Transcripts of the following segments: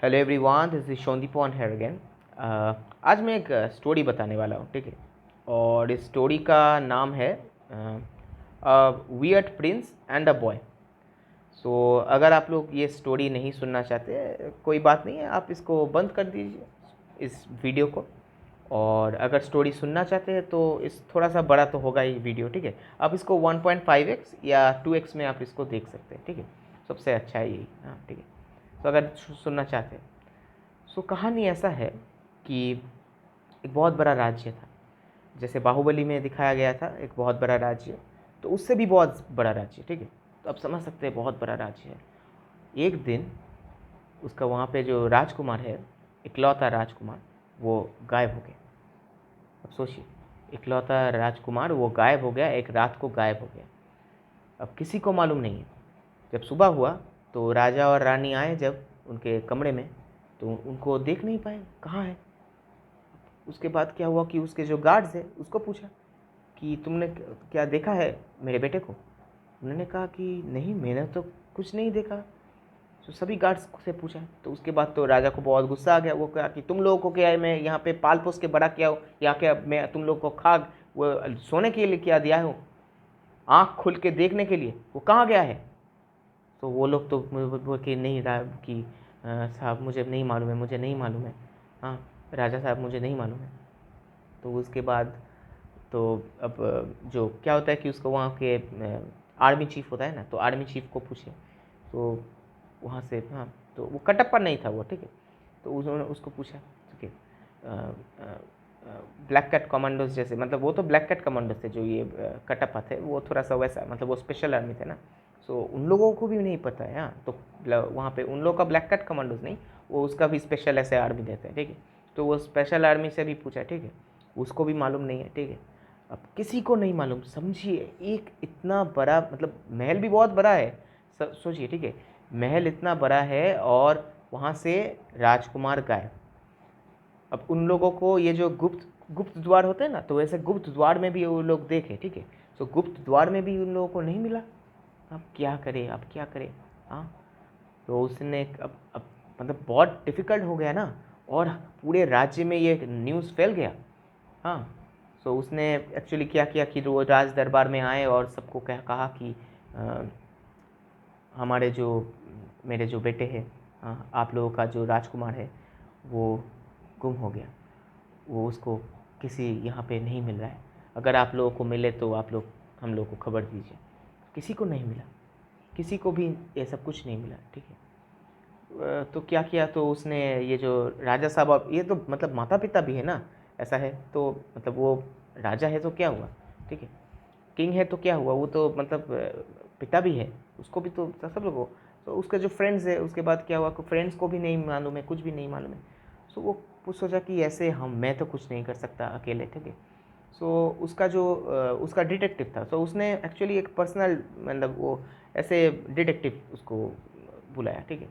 Hello everyone, this is Sandipan here again. आज मैं एक स्टोरी बताने वाला हूँ, ठीक है। और इस स्टोरी का नाम है weird prince and a boy. So अगर आप लोग ये स्टोरी नहीं सुनना चाहते, कोई बात नहीं है, आप इसको बंद कर दीजिए इस वीडियो को। और अगर स्टोरी सुनना चाहते हैं तो इस थोड़ा सा बड़ा तो होगा ही वीडियो, ठीक है। आप इसको 1.5x या 2x में आप इसको देख सकते हैं, ठीक है। सबसे अच्छा है यही, हाँ, ठीक है। तो अगर सुनना चाहते हैं, सो कहानी ऐसा है कि एक बहुत बड़ा राज्य था। जैसे बाहुबली में दिखाया गया था एक बहुत बड़ा राज्य, तो उससे भी बहुत बड़ा राज्य, ठीक है। तो आप समझ सकते हैं बहुत बड़ा राज्य है। एक दिन उसका वहाँ पे जो राजकुमार है, इकलौता राजकुमार, वो गायब हो गया। अब सोचिए, इकलौता राजकुमार वो गायब हो गया, एक रात को गायब हो गया। अब किसी को मालूम नहीं है। जब सुबह हुआ तो राजा और रानी आए जब उनके कमरे में, तो उनको देख नहीं पाए कहाँ है। उसके बाद क्या हुआ कि उसके जो गार्ड्स है उसको पूछा कि तुमने क्या देखा है मेरे बेटे को। उन्होंने कहा कि नहीं, मैंने तो कुछ नहीं देखा। तो सभी गार्ड्स से पूछा, तो उसके बाद तो राजा को बहुत गुस्सा आ गया। वो कहा कि तुम लोगों को क्या है, मैं यहाँ पे पाल पोस के बड़ा किया हूँ, या क्या मैं तुम लोग को खा वो सोने के लिए क्या दिया हूँ, आँख खुल के देखने के लिए, वो कहाँ गया है। तो वो लोग तो बोल के नहीं रहा कि साहब मुझे नहीं मालूम है, मुझे नहीं मालूम है, हाँ राजा साहब मुझे नहीं मालूम है। तो उसके बाद तो अब जो क्या होता है कि उसको वहाँ के आर्मी चीफ होता है ना, तो आर्मी चीफ को पूछे। तो वहाँ से, हाँ, तो वो कटप्पा नहीं था वो, ठीक है। तो उन्होंने उसको पूछा, ठीक है। ब्लैक कैट कमांडोज जैसे, मतलब वो तो ब्लैक कैट कमांडोज थे, जो ये कटप्पा थे वो थोड़ा सा वैसा, मतलब वो स्पेशल आर्मी थे ना। सो उन लोगों को भी नहीं पता है, हाँ। तो वहाँ पे उन लोगों का ब्लैक कैट कमांडोज नहीं, वो उसका भी स्पेशल ऐसे आर्मी देते हैं, ठीक है। तो वो स्पेशल आर्मी से भी पूछा, ठीक है। उसको भी मालूम नहीं है, ठीक है। अब किसी को नहीं मालूम, समझिए एक इतना बड़ा, मतलब महल भी बहुत बड़ा है, सोचिए, ठीक है। महल इतना बड़ा है और वहाँ से राजकुमार गायब। अब उन लोगों को ये जो गुप्त गुप्त द्वार होते हैं ना, तो वैसे गुप्त द्वार में भी वो लोग देखे, ठीक है। तो गुप्त द्वार में भी उन लोगों को नहीं मिला। अब क्या करें, अब क्या करें, हाँ। तो उसने अब मतलब बहुत डिफ़िकल्ट हो गया ना, और पूरे राज्य में ये न्यूज़ फैल गया, हाँ। सो उसने एक्चुअली क्या किया कि वो राज दरबार में आए और सबको कहा कि अ, हमारे जो मेरे जो बेटे हैं, हाँ, आप लोगों का जो राजकुमार है वो गुम हो गया। वो उसको किसी यहाँ पे नहीं मिल रहा है। अगर आप लोगों को मिले तो आप लोग हम लोग को खबर दीजिए। किसी को नहीं मिला, किसी को भी ये सब कुछ नहीं मिला, ठीक है। तो क्या किया, तो उसने ये जो राजा साहब, अब ये तो मतलब माता पिता भी है ना, ऐसा है तो मतलब वो राजा है तो क्या हुआ, ठीक है। किंग है तो क्या हुआ, वो तो मतलब पिता भी है, उसको भी तो सब लोगों को। तो उसके जो फ्रेंड्स है, उसके बाद क्या हुआ, फ्रेंड्स को भी नहीं मालूम है, कुछ भी नहीं मालूम है। सो वो सोचा कि ऐसे मैं तो कुछ नहीं कर सकता अकेले, ठीक है। सो उसका जो उसका डिटेक्टिव था, सो उसने एक्चुअली एक पर्सनल, मतलब वो ऐसे डिटेक्टिव उसको बुलाया, ठीक है।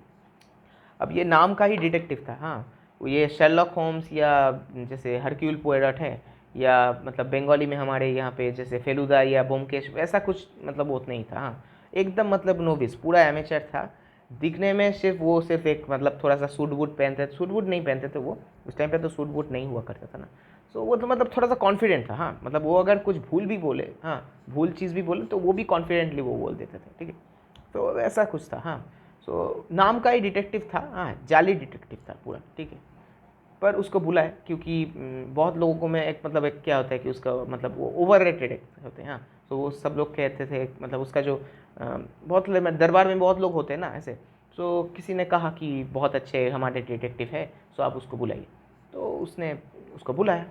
अब ये नाम का ही डिटेक्टिव था, हाँ। वो ये शेरलॉक होम्स या जैसे हरक्यूल पोयरट है, या मतलब बंगाली में हमारे यहाँ पे जैसे फेलुदा या ब्योमकेश, वैसा कुछ मतलब वो नहीं था, हाँ। एकदम मतलब नोविस, पूरा एमेचर था। दिखने में सिर्फ एक मतलब थोड़ा सा सूट बूट पहनते थे, सूट बूट नहीं पहनते थे वो, उस टाइम पे तो सूट बूट नहीं हुआ करता था ना। सो वो तो मतलब थोड़ा सा कॉन्फिडेंट था, हाँ। मतलब वो अगर कुछ भूल भी बोले, हाँ, भूल चीज़ भी बोले, तो वो भी कॉन्फिडेंटली वो बोल देते थे, ठीक है। तो ऐसा कुछ था, हाँ। सो नाम का ही डिटेक्टिव था, हाँ, जाली डिटेक्टिव था पूरा, ठीक है। पर उसको बुलाए क्योंकि बहुत लोगों को मैं एक मतलब एक क्या होता है कि उसका मतलब वो ओवर रेटेड होते हैं, हाँ। तो वो सब लोग कहते थे, मतलब उसका जो बहुत दरबार में बहुत लोग होते हैं ना ऐसे। तो किसी ने कहा कि बहुत अच्छे हमारे डिटेक्टिव है, सो आप उसको बुलाइए। तो उसने उसको बुलाया।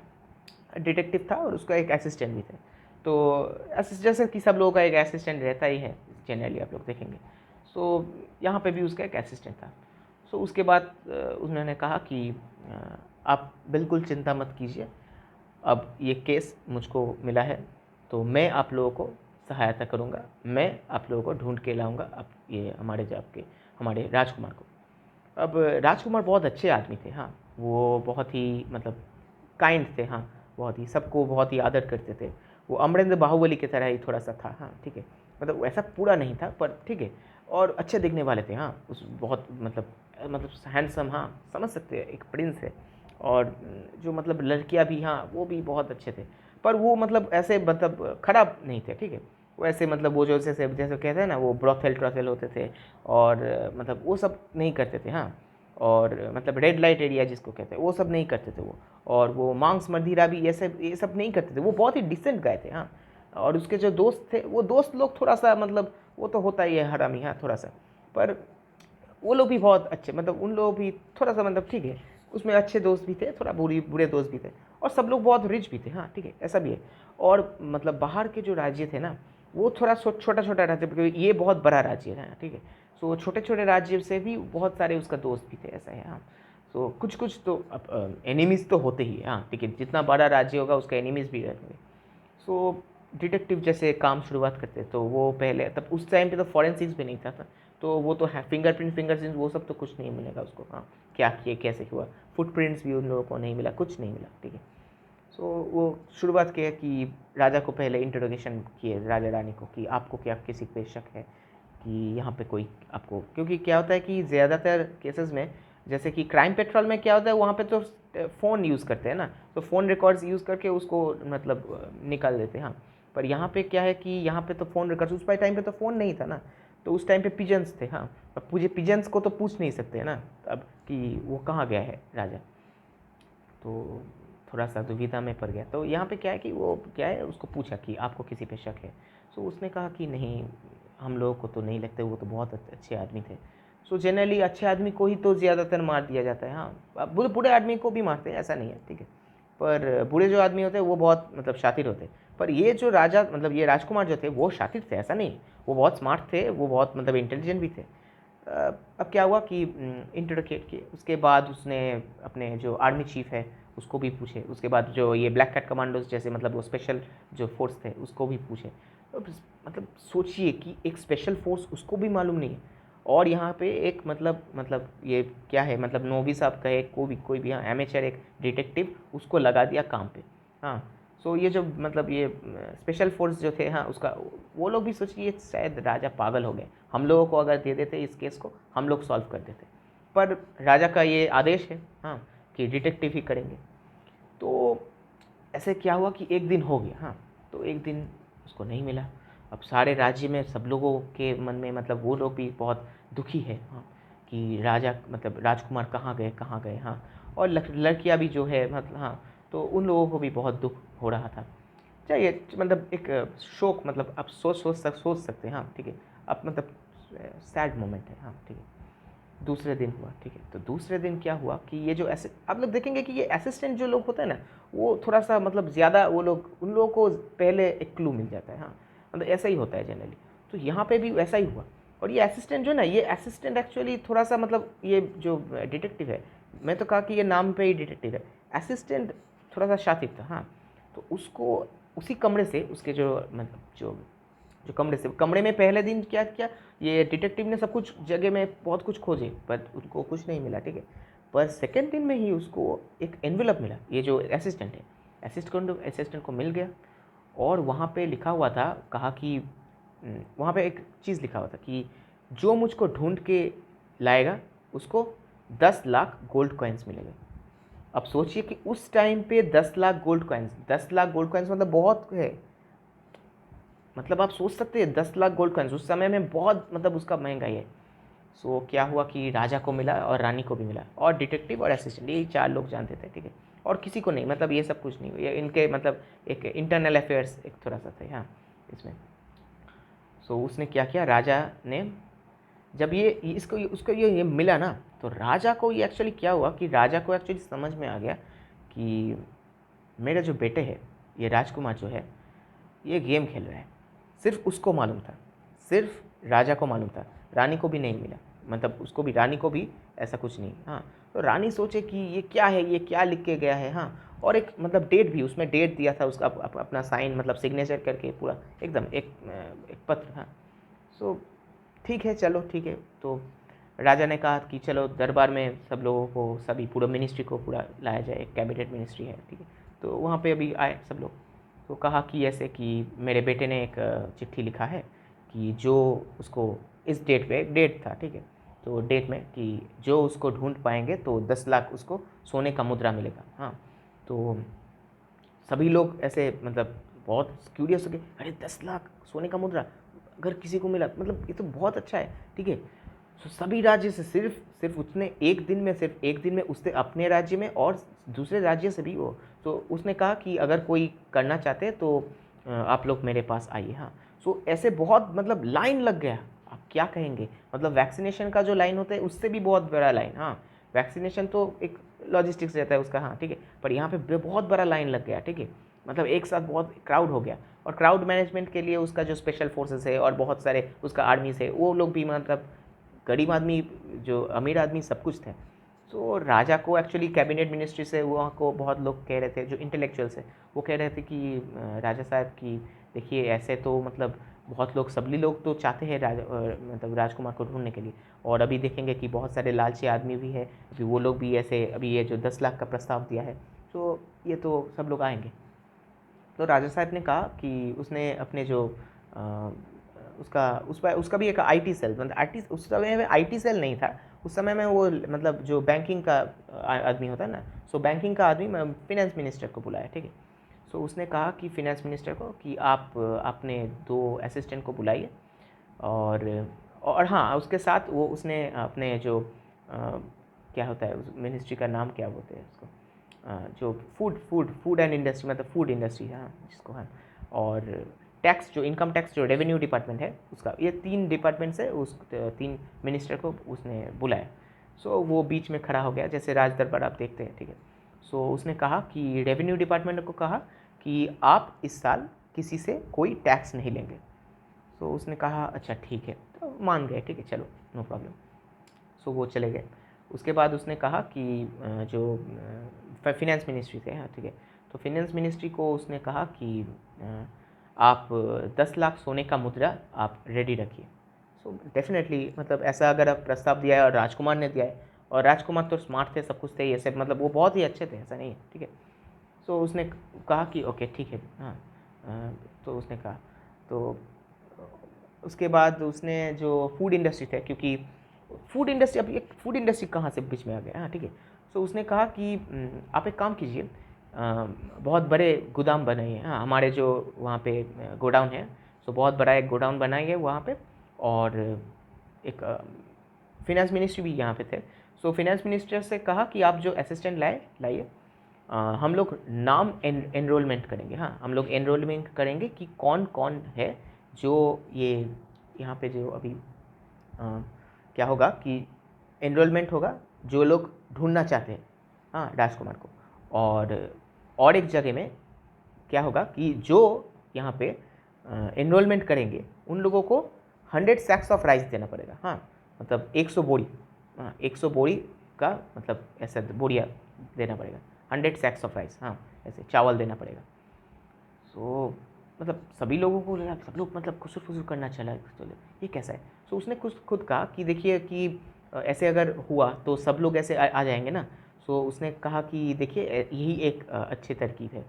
डिटेक्टिव था और उसका एक असिस्टेंट भी थे। तो जैसे कि सब लोगों का एक असिस्टेंट रहता ही है जनरली, आप लोग देखेंगे। सो यहाँ पे भी उसका एक असिस्टेंट था। सो उसके बाद उन्होंने कहा कि आप बिल्कुल चिंता मत कीजिए, अब ये केस मुझको मिला है तो मैं आप लोगों को सहायता करूँगा, मैं आप लोगों को ढूंढ के लाऊँगा, अब ये हमारे जो आपके हमारे राजकुमार को। अब राजकुमार बहुत अच्छे आदमी थे, हाँ। वो बहुत ही मतलब काइंड थे, हाँ। बहुत ही सबको बहुत ही आदर करते थे। वो अमरेंद्र बाहुबली की तरह ही थोड़ा सा था, हाँ, ठीक है। मतलब वैसा पूरा नहीं था, पर ठीक है। और अच्छे दिखने वाले थे। हाँ, उस बहुत मतलब हैंडसम, हाँ समझ सकते हैं, एक प्रिंस है। और जो मतलब लड़कियां भी, हाँ वो भी बहुत अच्छे थे। पर वो मतलब ऐसे मतलब खराब नहीं थे, ठीक है। वो ऐसे मतलब वो जो जैसे जैसे कहते हैं ना, वो ब्रोथेल ट्रॉथेल होते थे, और मतलब वो सब नहीं करते थे। हाँ, और मतलब रेड लाइट एरिया जिसको कहते हैं वो सब नहीं करते थे वो। और वो मांस मदिरा भी ये सब नहीं करते थे। वो बहुत ही डिसेंट गाय थे। हाँ, और उसके जो दोस्त थे, वो दोस्त लोग थोड़ा सा मतलब वो तो होता ही है हरामी, हाँ थोड़ा सा। पर वो लोग भी बहुत अच्छे, मतलब उन लोग भी थोड़ा सा मतलब ठीक है, उसमें अच्छे दोस्त भी थे, थोड़ा बुरे दोस्त भी थे। और सब लोग बहुत रिच भी थे। हाँ ठीक है, ऐसा भी है। और मतलब बाहर के जो राज्य थे ना, वो थोड़ा छोटा छोटा राज्य, क्योंकि ये बहुत बड़ा राज्य है, ठीक है। सो छोटे छोटे राज्य से भी बहुत सारे उसका दोस्त भी थे, ऐसा है। हाँ, सो कुछ कुछ तो एनिमीज तो होते ही है। हाँ ठीक है, जितना बड़ा राज्य होगा उसका एनिमीज भी रहेंगे। सो डिटेक्टिव जैसे काम शुरुआत करते, तो वो पहले तब उस टाइम पे तो फॉरेंसिक्स भी नहीं था। तो वो तो है फिंगरप्रिंट वो सब तो कुछ नहीं मिलेगा उसको। हाँ, क्या किए कैसे हुआ, फुटप्रिंट्स भी उन लोगों को नहीं मिला, कुछ नहीं मिला, ठीक है। सो वो शुरुआत किया कि राजा को पहले इंट्रोगेशन किए, राजा रानी को, कि आपको क्या किसी पे शक है कि यहाँ पे कोई आपको, क्योंकि क्या होता है कि ज़्यादातर केसेस में, जैसे कि क्राइम पेट्रोल में क्या होता है, वहाँ पे तो फ़ोन यूज़ करते हैं ना, तो फ़ोन रिकॉर्ड्स यूज़ करके उसको मतलब निकाल देते हैं। हाँ, पर यहाँ पे क्या है कि यहाँ पे तो फ़ोन रिकॉर्ड्स, उस टाइम पे तो फ़ोन नहीं था ना, तो उस टाइम पे पिजन्स थे। हाँ, अब मुझे पिजन्स को तो पूछ नहीं सकते ना अब कि वो कहाँ गया है राजा, तो थोड़ा सा दुविधा में पड़ गया। तो यहाँ पे क्या है कि वो क्या है, उसको पूछा कि आपको किसी पे शक है। सो उसने कहा कि नहीं, हम लोगों को तो नहीं लगते, वो तो बहुत अच्छे आदमी थे। सो जनरली अच्छे आदमी को ही तो ज़्यादातर मार दिया जाता है। हाँ, अब बुरे आदमी को भी मारते हैं, ऐसा नहीं है, ठीक है। पर बुरे जो आदमी होते हैं वो बहुत मतलब शातिर होते हैं। पर ये जो राजा मतलब ये राजकुमार जो थे वो शातिर थे, ऐसा नहीं। वो बहुत स्मार्ट थे, वो बहुत मतलब इंटेलिजेंट भी थे। अब क्या हुआ कि इंटरोगेट किए, उसके बाद उसने अपने जो आर्मी चीफ है उसको भी पूछे, उसके बाद जो ये ब्लैक कैट कमांडोज जैसे मतलब वो स्पेशल जो फोर्स थे उसको भी पूछे। तो मतलब सोचिए कि एक स्पेशल फोर्स उसको भी मालूम नहीं है, और यहाँ पे एक मतलब ये क्या है, मतलब नोवी साहब कहे कोई भी हाँ एमेचर एक डिटेक्टिव उसको लगा दिया काम पे। हाँ, सो ये जो मतलब ये स्पेशल फोर्स जो थे, हाँ उसका वो लोग भी सोचिए शायद राजा पागल हो गए, हम लोगों को अगर दे देते इस केस को हम लोग सॉल्व कर देते। पर राजा का ये आदेश है, हाँ, कि डिटेक्टिव ही करेंगे। तो ऐसे क्या हुआ कि एक दिन हो गया। हाँ, तो एक दिन उसको नहीं मिला। अब सारे राज्य में सब लोगों के मन में मतलब वो लोग भी बहुत दुखी है। हाँ, कि राजा मतलब राजकुमार कहाँ गए। हाँ, और लड़कियां भी जो है मतलब, हाँ, तो उन लोगों को भी बहुत दुख हो रहा था। चाहिए मतलब एक शोक, मतलब आप सोच सकते हैं। हाँ ठीक है, अब मतलब सैड मोमेंट है। हाँ ठीक है। दूसरे दिन हुआ, ठीक है। तो दूसरे दिन क्या हुआ कि ये जो ऐसे आप लोग देखेंगे कि ये असिस्टेंट जो लोग होते हैं ना, वो थोड़ा सा मतलब ज़्यादा वो लोग, उन लोगों को पहले एक क्लू मिल जाता है। हाँ, मतलब ऐसा ही होता है जनरली। तो यहाँ पे भी वैसा ही हुआ। और ये असिस्टेंट जो है ना, ये असिस्टेंट एक्चुअली थोड़ा सा मतलब ये जो डिटेक्टिव है, मैं तो कहा कि ये नाम पे ही डिटेक्टिव है, असिस्टेंट थोड़ा सा शातिर था। हाँ, तो उसको उसी कमरे से उसके जो मतलब जो कमरे में पहले दिन क्या किया, ये डिटेक्टिव ने सब कुछ जगह में बहुत कुछ खोजे पर उनको कुछ नहीं मिला, ठीक है। पर सेकेंड दिन में ही उसको एक एनवेलप मिला, ये जो असिस्टेंट है, असिस्टेंट को मिल गया। और वहाँ पे लिखा हुआ था, कहा कि वहाँ पे एक चीज़ लिखा हुआ था कि जो मुझको ढूंढ के लाएगा उसको 10 लाख गोल्ड कॉइन्स मिलेंगे। अब सोचिए कि उस टाइम पे 10 lakh gold coins, 10 lakh gold coins मतलब बहुत है। मतलब आप सोच सकते हैं 10 लाख गोल्ड कॉइन्स उस समय में बहुत मतलब उसका महंगाई है। सो क्या हुआ कि राजा को मिला और रानी को भी मिला, और डिटेक्टिव और असिस्टेंट ये 4 लोग जानते थे, ठीक है। और किसी को नहीं, मतलब ये सब कुछ नहीं, ये इनके मतलब एक इंटरनल अफेयर्स एक थोड़ा सा थे। हाँ, इसमें। सो उसने क्या किया, राजा ने जब ये इसको उसको ये मिला ना, तो राजा को ये एक्चुअली क्या हुआ कि राजा को एक्चुअली समझ में आ गया कि मेरे जो बेटे हैं, ये राजकुमार जो है, ये गेम खेल रहा है। सिर्फ उसको मालूम था, सिर्फ राजा को मालूम था, रानी को भी नहीं मिला, मतलब उसको भी, रानी को भी ऐसा कुछ नहीं। हाँ, तो रानी सोचे कि ये क्या है, ये क्या लिख के गया है। हाँ, और एक मतलब डेट भी उसमें डेट दिया था उसका, अपना साइन मतलब सिग्नेचर करके पूरा एकदम एक पत्र। हाँ, सो ठीक है, चलो ठीक है। तो राजा ने कहा कि चलो दरबार में सब लोगों को, सभी पूरा मिनिस्ट्री को पूरा लाया जाए, एक कैबिनेट मिनिस्ट्री है, ठीक है। तो वहाँ पे अभी आए सब लोग। तो कहा कि ऐसे कि मेरे बेटे ने एक चिट्ठी लिखा है कि जो उसको इस डेट पे एक डेट था, ठीक है, तो डेट में कि जो उसको ढूंढ पाएंगे तो 10 लाख उसको सोने का मुद्रा मिलेगा। हाँ, तो सभी लोग ऐसे मतलब बहुत क्यूरियस हो गए, अरे 10 लाख सोने का मुद्रा अगर किसी को मिला मतलब ये तो बहुत अच्छा है, ठीक है। तो सभी राज्य से सिर्फ उसने एक दिन में, सिर्फ एक दिन में उसने अपने राज्य में और दूसरे राज्य से भी वो, तो उसने कहा कि अगर कोई करना चाहते हैं तो आप लोग मेरे पास आइए। हाँ, सो ऐसे बहुत मतलब लाइन लग गया, आप क्या कहेंगे, मतलब वैक्सीनेशन का जो लाइन होता है उससे भी बहुत बड़ा लाइन। हाँ, वैक्सीनेशन तो एक लॉजिस्टिक्स रहता है उसका, हाँ ठीक है, पर यहाँ पे बहुत बड़ा लाइन लग गया, ठीक है, मतलब एक साथ बहुत क्राउड हो गया। और क्राउड मैनेजमेंट के लिए उसका जो स्पेशल फोर्सेस है और बहुत सारे उसका आर्मीज है, वो लोग भी मतलब गरीब आदमी जो अमीर आदमी सब कुछ थे। तो राजा को एक्चुअली कैबिनेट मिनिस्ट्री से वहाँ को बहुत लोग कह रहे थे, जो इंटेलेक्चुअल्स है वो कह रहे थे कि राजा साहब की देखिए ऐसे तो मतलब बहुत लोग, सभी लोग तो चाहते हैं मतलब राजकुमार को ढूंढने के लिए, और अभी देखेंगे कि बहुत सारे लालची आदमी भी है, अभी वो लोग भी ऐसे, अभी ये जो 10 लाख का प्रस्ताव दिया है तो ये तो सब लोग आएंगे। तो राजा साहब ने कहा कि उसने अपने जो उसका भी एक आईटी सेल, मतलब आईटी, उस समय में आईटी सेल नहीं था, उस समय में वो मतलब जो बैंकिंग का आदमी होता है ना, सो बैंकिंग का आदमी फिनेंस मिनिस्टर को बुलाया, ठीक है। सो उसने कहा कि फिनेंस मिनिस्टर को कि आप अपने 2 असिस्टेंट को बुलाइए, और हाँ उसके साथ वो उसने अपने जो क्या होता है उस मिनिस्ट्री का नाम क्या बोलते हैं उसको, जो फूड एंड इंडस्ट्री, मतलब फूड इंडस्ट्री, हाँ जिसको, हाँ, और टैक्स, जो इनकम टैक्स जो रेवेन्यू डिपार्टमेंट है उसका, ये 3 डिपार्टमेंट से उस 3 मिनिस्टर को उसने बुलाया। सो वो बीच में खड़ा हो गया, जैसे राज दरबार आप देखते हैं, ठीक है। सो उसने कहा कि रेवेन्यू डिपार्टमेंट को कहा कि आप इस साल किसी से कोई टैक्स नहीं लेंगे। सो उसने कहा अच्छा ठीक है, तो मान गए, ठीक है चलो नो प्रॉब्लम। सो वो चले गए। उसके बाद उसने कहा कि जो फिनेंस मिनिस्ट्री थे, हाँ ठीक है, तो फिनेंस मिनिस्ट्री को उसने कहा कि आप 10 लाख सोने का मुद्रा आप रेडी रखिए। सो डेफिनेटली मतलब ऐसा अगर आप प्रस्ताव दिया है और राजकुमार ने दिया है, और राजकुमार तो स्मार्ट थे, सब कुछ थे, ये सब मतलब वो बहुत ही अच्छे थे, ऐसा नहीं है, ठीक है। सो उसने कहा कि ओके ठीक है, हाँ, तो उसने कहा, तो उसके बाद उसने जो फूड इंडस्ट्री थे, क्योंकि फूड इंडस्ट्री, अब एक फूड इंडस्ट्री कहाँ से बीच में आ गया, हाँ ठीक है। सो उसने कहा कि आप एक काम कीजिए, बहुत बड़े गोदाम बनाइए, हाँ हमारे जो वहाँ पे गोडाउन है, सो बहुत बड़ा एक गोडाउन बनाएंगे वहाँ पे, और एक फिनेंस मिनिस्ट्री भी यहाँ पे थे। सो फिनेंस मिनिस्टर से कहा कि आप जो असिस्टेंट लाइए, हम लोग नाम एनरोलमेंट करेंगे, हाँ हम लोग एनरोलमेंट करेंगे कि कौन कौन है जो ये यहाँ पे जो अभी क्या होगा कि एनरोलमेंट होगा, जो लोग ढूंढना चाहते हैं हाँ राजकुमार को, और एक जगह में क्या होगा कि जो यहाँ पे एनरोलमेंट करेंगे उन लोगों को 100 सैक्स ऑफ राइस देना पड़ेगा, हाँ मतलब 100 बोरी, हाँ 100 बोरी का मतलब ऐसा बोरिया देना पड़ेगा, 100 सैक्स ऑफ राइस, हाँ ऐसे चावल देना पड़ेगा। सो मतलब सभी लोगों को लगा, सब लोग मतलब खुसुर फुसुर करना चला, तो ये कैसा है। सो उसने खुद कहा कि देखिए कि ऐसे अगर हुआ तो सब लोग ऐसे आ जाएंगे ना। सो उसने कहा कि देखिए यही एक अच्छी तरकीब है।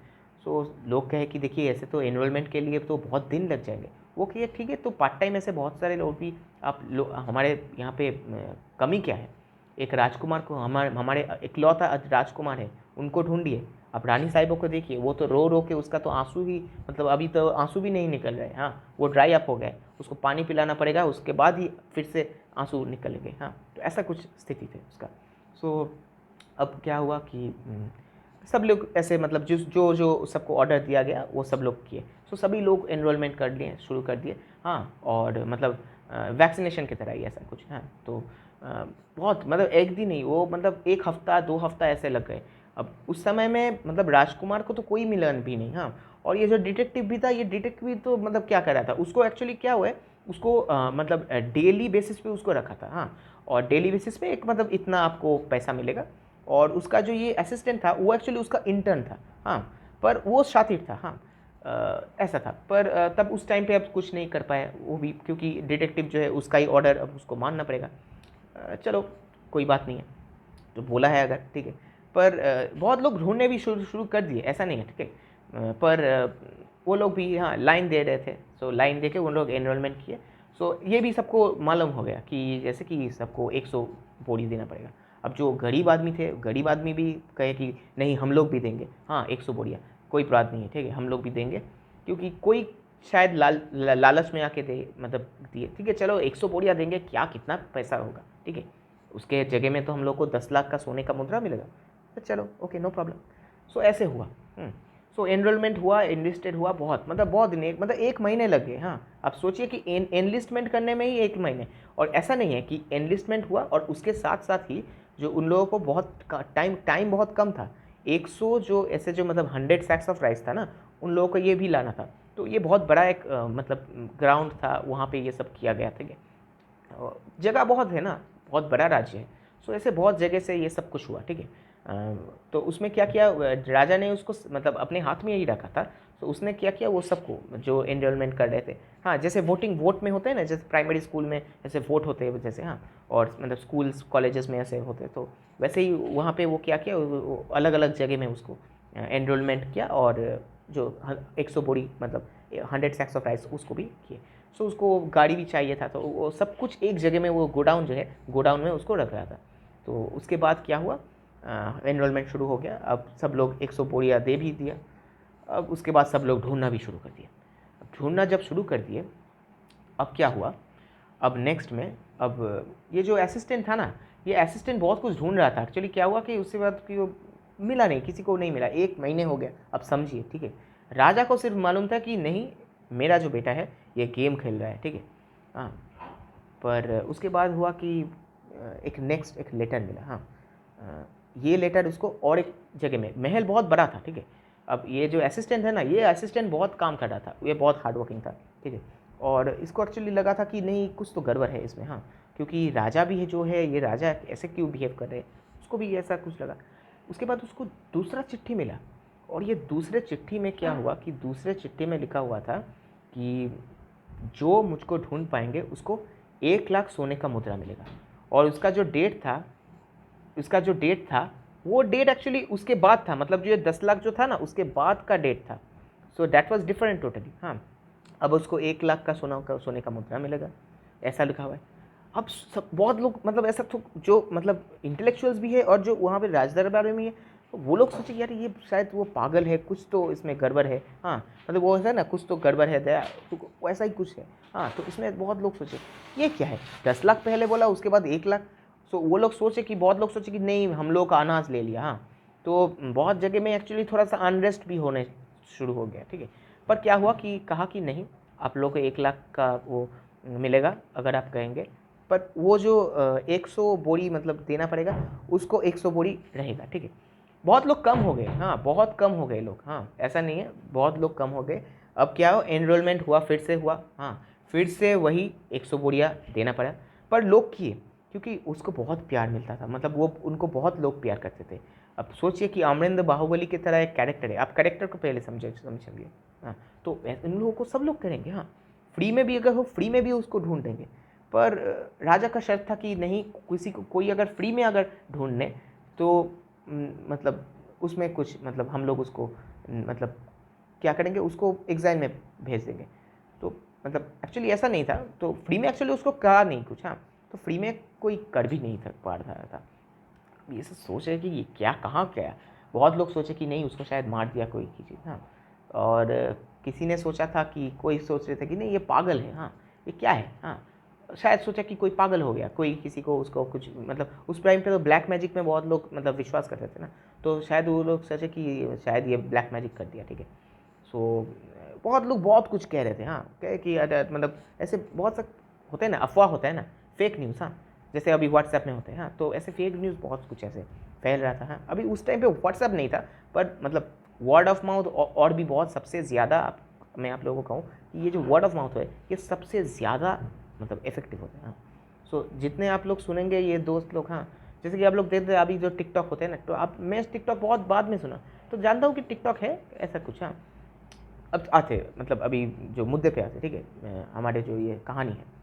सो लोग कहे कि देखिए ऐसे तो एनरोलमेंट के लिए तो बहुत दिन लग जाएंगे। वो कहिए ठीक है, तो पार्ट टाइम ऐसे बहुत सारे लोग भी आप हमारे यहाँ पे कमी क्या है, एक राजकुमार को, हमारे इकलौता राजकुमार है, उनको ढूंढिए। अब रानी साहिबों को देखिए, वो तो रो रो के उसका तो आंसू ही, मतलब अभी तो आंसू भी नहीं निकल रहे, हाँ वो ड्राई अप हो गए, उसको पानी पिलाना पड़ेगा, उसके बाद ही फिर से आंसू निकलेंगे, हाँ तो ऐसा कुछ स्थिति थे उसका। सो अब क्या हुआ कि सब लोग ऐसे मतलब जिस जो जो सबको ऑर्डर दिया गया वो सब लोग किए। सो सभी लोग एनरोलमेंट कर लिए, शुरू कर दिए, हाँ, और मतलब वैक्सीनेशन की तरह ही ऐसा कुछ, हाँ तो बहुत मतलब एक दिन ही, वो मतलब 1 हफ्ता 2 हफ्ता ऐसे लग गए। अब उस समय में मतलब राजकुमार को तो कोई मिलन भी नहीं, हाँ, और ये जो डिटेक्टिव भी था, ये डिटेक्टिव भी तो मतलब क्या कर रहा था, उसको एक्चुअली क्या हुआ है, उसको मतलब डेली बेसिस पे उसको रखा था, हाँ, और डेली बेसिस पे एक मतलब इतना आपको पैसा मिलेगा, और उसका जो ये असिस्टेंट था वो एक्चुअली उसका इंटर्न था, हाँ, पर वो शातिर था, हाँ, ऐसा था। पर तब उस टाइम पे अब कुछ नहीं कर पाया वो भी, क्योंकि डिटेक्टिव जो है उसका ही ऑर्डर अब उसको मानना पड़ेगा। चलो कोई बात नहीं है, तो बोला है अगर, ठीक है। पर बहुत लोग ढूंढने भी शुरू शुरू कर दिए, ऐसा नहीं है, ठीक है, पर वो लोग भी हाँ लाइन दे रहे थे। सो लाइन दे के उन लोग एनरोलमेंट किए। सो ये भी सबको मालूम हो गया कि जैसे कि सबको 100 बोरी देना पड़ेगा। अब जो गरीब आदमी थे, गरीब आदमी भी कहे कि नहीं हम लोग भी देंगे, हाँ 100 बोरियाँ कोई बात नहीं है, ठीक है हम लोग भी देंगे, क्योंकि कोई शायद लालच में आके दे मतलब दिए, ठीक है चलो 100 बोरियाँ देंगे, क्या कितना पैसा होगा, ठीक है उसके जगह में तो हम लोग को 10 लाख का सोने का मुद्रा मिलेगा, तो चलो ओके नो प्रॉब्लम। सो ऐसे हुआ। सो एनरोलमेंट हुआ, एनलिस्टेड हुआ, बहुत दिन, मतलब 1 महीने लग गए। हाँ आप सोचिए कि एनलिस्टमेंट करने में ही 1 महीने, और ऐसा नहीं है कि एनलिस्टमेंट हुआ और उसके साथ साथ ही जो उन लोगों को बहुत टाइम बहुत कम था, 100 जो ऐसे जो मतलब 100 सैक्स ऑफ राइस था ना, उन लोगों को ये भी लाना था, तो ये बहुत बड़ा एक मतलब ग्राउंड था, वहाँ पे ये सब किया गया, ठीक है जगह बहुत है ना, बहुत बड़ा राज्य है, सो ऐसे बहुत जगह से ये सब कुछ हुआ, ठीक है तो उसमें क्या किया राजा ने उसको मतलब अपने हाथ में ही रखा था, तो उसने क्या किया वो सबको जो एनरोलमेंट कर रहे थे, हाँ जैसे वोट में होते हैं ना, जैसे प्राइमरी स्कूल में ऐसे वोट होते हैं जैसे, हाँ और मतलब स्कूल्स कॉलेजेस में ऐसे होते हैं, तो वैसे ही वहाँ पे वो क्या किया, अलग अलग जगह में उसको एनरोलमेंट किया, और जो 100 बोरी मतलब 100 सैक्स ऑफ राइस उसको भी किए। सो उसको गाड़ी भी चाहिए था, तो वो सब कुछ एक जगह में, वो गोडाउन जो है गोडाउन में उसको रख रहा था। तो उसके बाद क्या हुआ, एनरोलमेंट शुरू हो गया, अब सब लोग 100 बोरियाँ दे भी दिया। अब उसके बाद सब लोग ढूंढना भी शुरू कर दिए। अब ढूंढना जब शुरू कर दिए, अब क्या हुआ, अब नेक्स्ट में अब ये जो असिस्टेंट था ना, ये असिस्टेंट बहुत कुछ ढूंढ रहा था। एक्चुअली क्या हुआ कि उसके बाद कि वो मिला नहीं, किसी को नहीं मिला, 1 महीने हो गया। अब समझिए, ठीक है राजा को सिर्फ मालूम था कि नहीं मेरा जो बेटा है ये गेम खेल रहा है, ठीक है हाँ। पर उसके बाद हुआ कि एक लेटर मिला, हाँ ये लेटर उसको और एक जगह में, महल बहुत बड़ा था, ठीक है अब ये जो असिस्टेंट है ना, ये असिस्टेंट बहुत काम कर रहा था, ये बहुत हार्ड वर्किंग था, ठीक है और इसको एक्चुअली लगा था कि नहीं कुछ तो गड़बड़ है इसमें, हाँ क्योंकि राजा भी है जो है, ये राजा ऐसे क्यों बिहेव कर रहे हैं, उसको भी ऐसा कुछ लगा। उसके बाद उसको दूसरा चिट्ठी मिला, और ये दूसरे चिट्ठी में क्या हुआ कि दूसरे चिट्ठी में लिखा हुआ था कि जो मुझको ढूंढ पाएंगे उसको 1 लाख सोने का मुद्रा मिलेगा, और उसका जो डेट था वो डेट एक्चुअली उसके बाद था, मतलब जो ये 10 लाख जो था ना उसके बाद का डेट था। So that was different totally, हाँ अब उसको 1 लाख का सोने का मुद्रा मिलेगा, ऐसा लिखा हुआ है। अब सब बहुत लोग मतलब ऐसा तो जो मतलब इंटेलेक्चुअल्स भी है और जो वहाँ पे राज दरबार में भी है, तो वो लोग सोचे यार ये शायद वो पागल है, कुछ तो इसमें गड़बड़ है, हाँ मतलब वो है ना कुछ तो गड़बड़ है दया, तो वैसा ही कुछ है, हाँ तो इसमें बहुत लोग सोचे ये क्या है, 10 लाख पहले बोला उसके बाद 1 लाख। सो वो लोग सोचे कि बहुत लोग सोचे कि नहीं हम लोग का अनाज ले लिया, हाँ तो बहुत जगह में एक्चुअली थोड़ा सा अनरेस्ट भी होने शुरू हो गया, ठीक है पर क्या हुआ कि कहा कि नहीं आप लोग को 1 लाख का वो मिलेगा अगर आप कहेंगे, पर वो जो 100 बोरी मतलब देना पड़ेगा उसको 100 बोरी रहेगा, ठीक है बहुत लोग कम हो गए, हाँ बहुत कम हो गए लोग, हाँ ऐसा नहीं है बहुत लोग कम हो गए। अब क्या हो एनरोलमेंट हुआ, फिर से हुआ, हाँ फिर से वही 100 बोरियाँ देना पड़ा, पर लोग किए क्योंकि उसको बहुत प्यार मिलता था, मतलब वो उनको बहुत लोग प्यार करते थे। अब सोचिए कि अमरिंदर बाहुबली की तरह एक कैरेक्टर है, आप कैरेक्टर को पहले समझिए, हाँ तो इन लोगों को सब लोग करेंगे, हाँ फ्री में भी अगर हो फ्री में भी उसको ढूंढ देंगे, पर राजा का शर्त था कि नहीं किसी को कोई अगर फ्री में अगर ढूंढने तो मतलब उसमें कुछ मतलब हम लोग उसको मतलब क्या करेंगे उसको एग्जाम में भेज देंगे। तो मतलब एक्चुअली ऐसा नहीं था, तो फ्री में एक्चुअली उसको कहा नहीं कुछ, हाँ तो फ्री में कोई कर भी नहीं था पा रहा था। ये सब सोच रहे कि ये क्या कहाँ गया, बहुत लोग सोचे कि नहीं उसको शायद मार दिया कोई की चीज़, हाँ और किसी ने सोचा था कि कोई सोच रहे थे कि नहीं ये पागल है, हाँ ये क्या है, हाँ शायद सोचा कि कोई पागल हो गया, कोई किसी को उसको कुछ मतलब उस टाइम पे तो ब्लैक मैजिक में बहुत लोग मतलब विश्वास करते थे ना, तो शायद वो लोग सोचे कि शायद ये ब्लैक मैजिक कर दिया, ठीक है सो बहुत लोग बहुत कुछ कह रहे थे, हाँ कहे कि मतलब ऐसे बहुत सा होते हैं ना अफवाह होता है ना फेक न्यूज़, हाँ जैसे अभी व्हाट्सएप में होते हैं, हाँ तो ऐसे फेक न्यूज़ बहुत कुछ ऐसे फैल रहा था, हाँ अभी उस टाइम पे व्हाट्सएप नहीं था पर मतलब वर्ड ऑफ माउथ और भी बहुत सबसे ज़्यादा मैं आप लोगों को कहूँ कि ये जो वर्ड ऑफ माउथ है ये सबसे ज़्यादा मतलब इफेक्टिव होता है, हाँ सो जितने आप लोग सुनेंगे ये दोस्त लोग, हाँ जैसे कि आप लोग देखते हैं अभी जो टिकटॉक होते हैं ना, तो आप मैं टिकटॉक बहुत बाद में सुना तो जानता हूँ कि टिकटॉक है ऐसा कुछ, हाँ अब आते मतलब अभी जो मुद्दे पे आते, ठीक है हमारे जो ये कहानी है।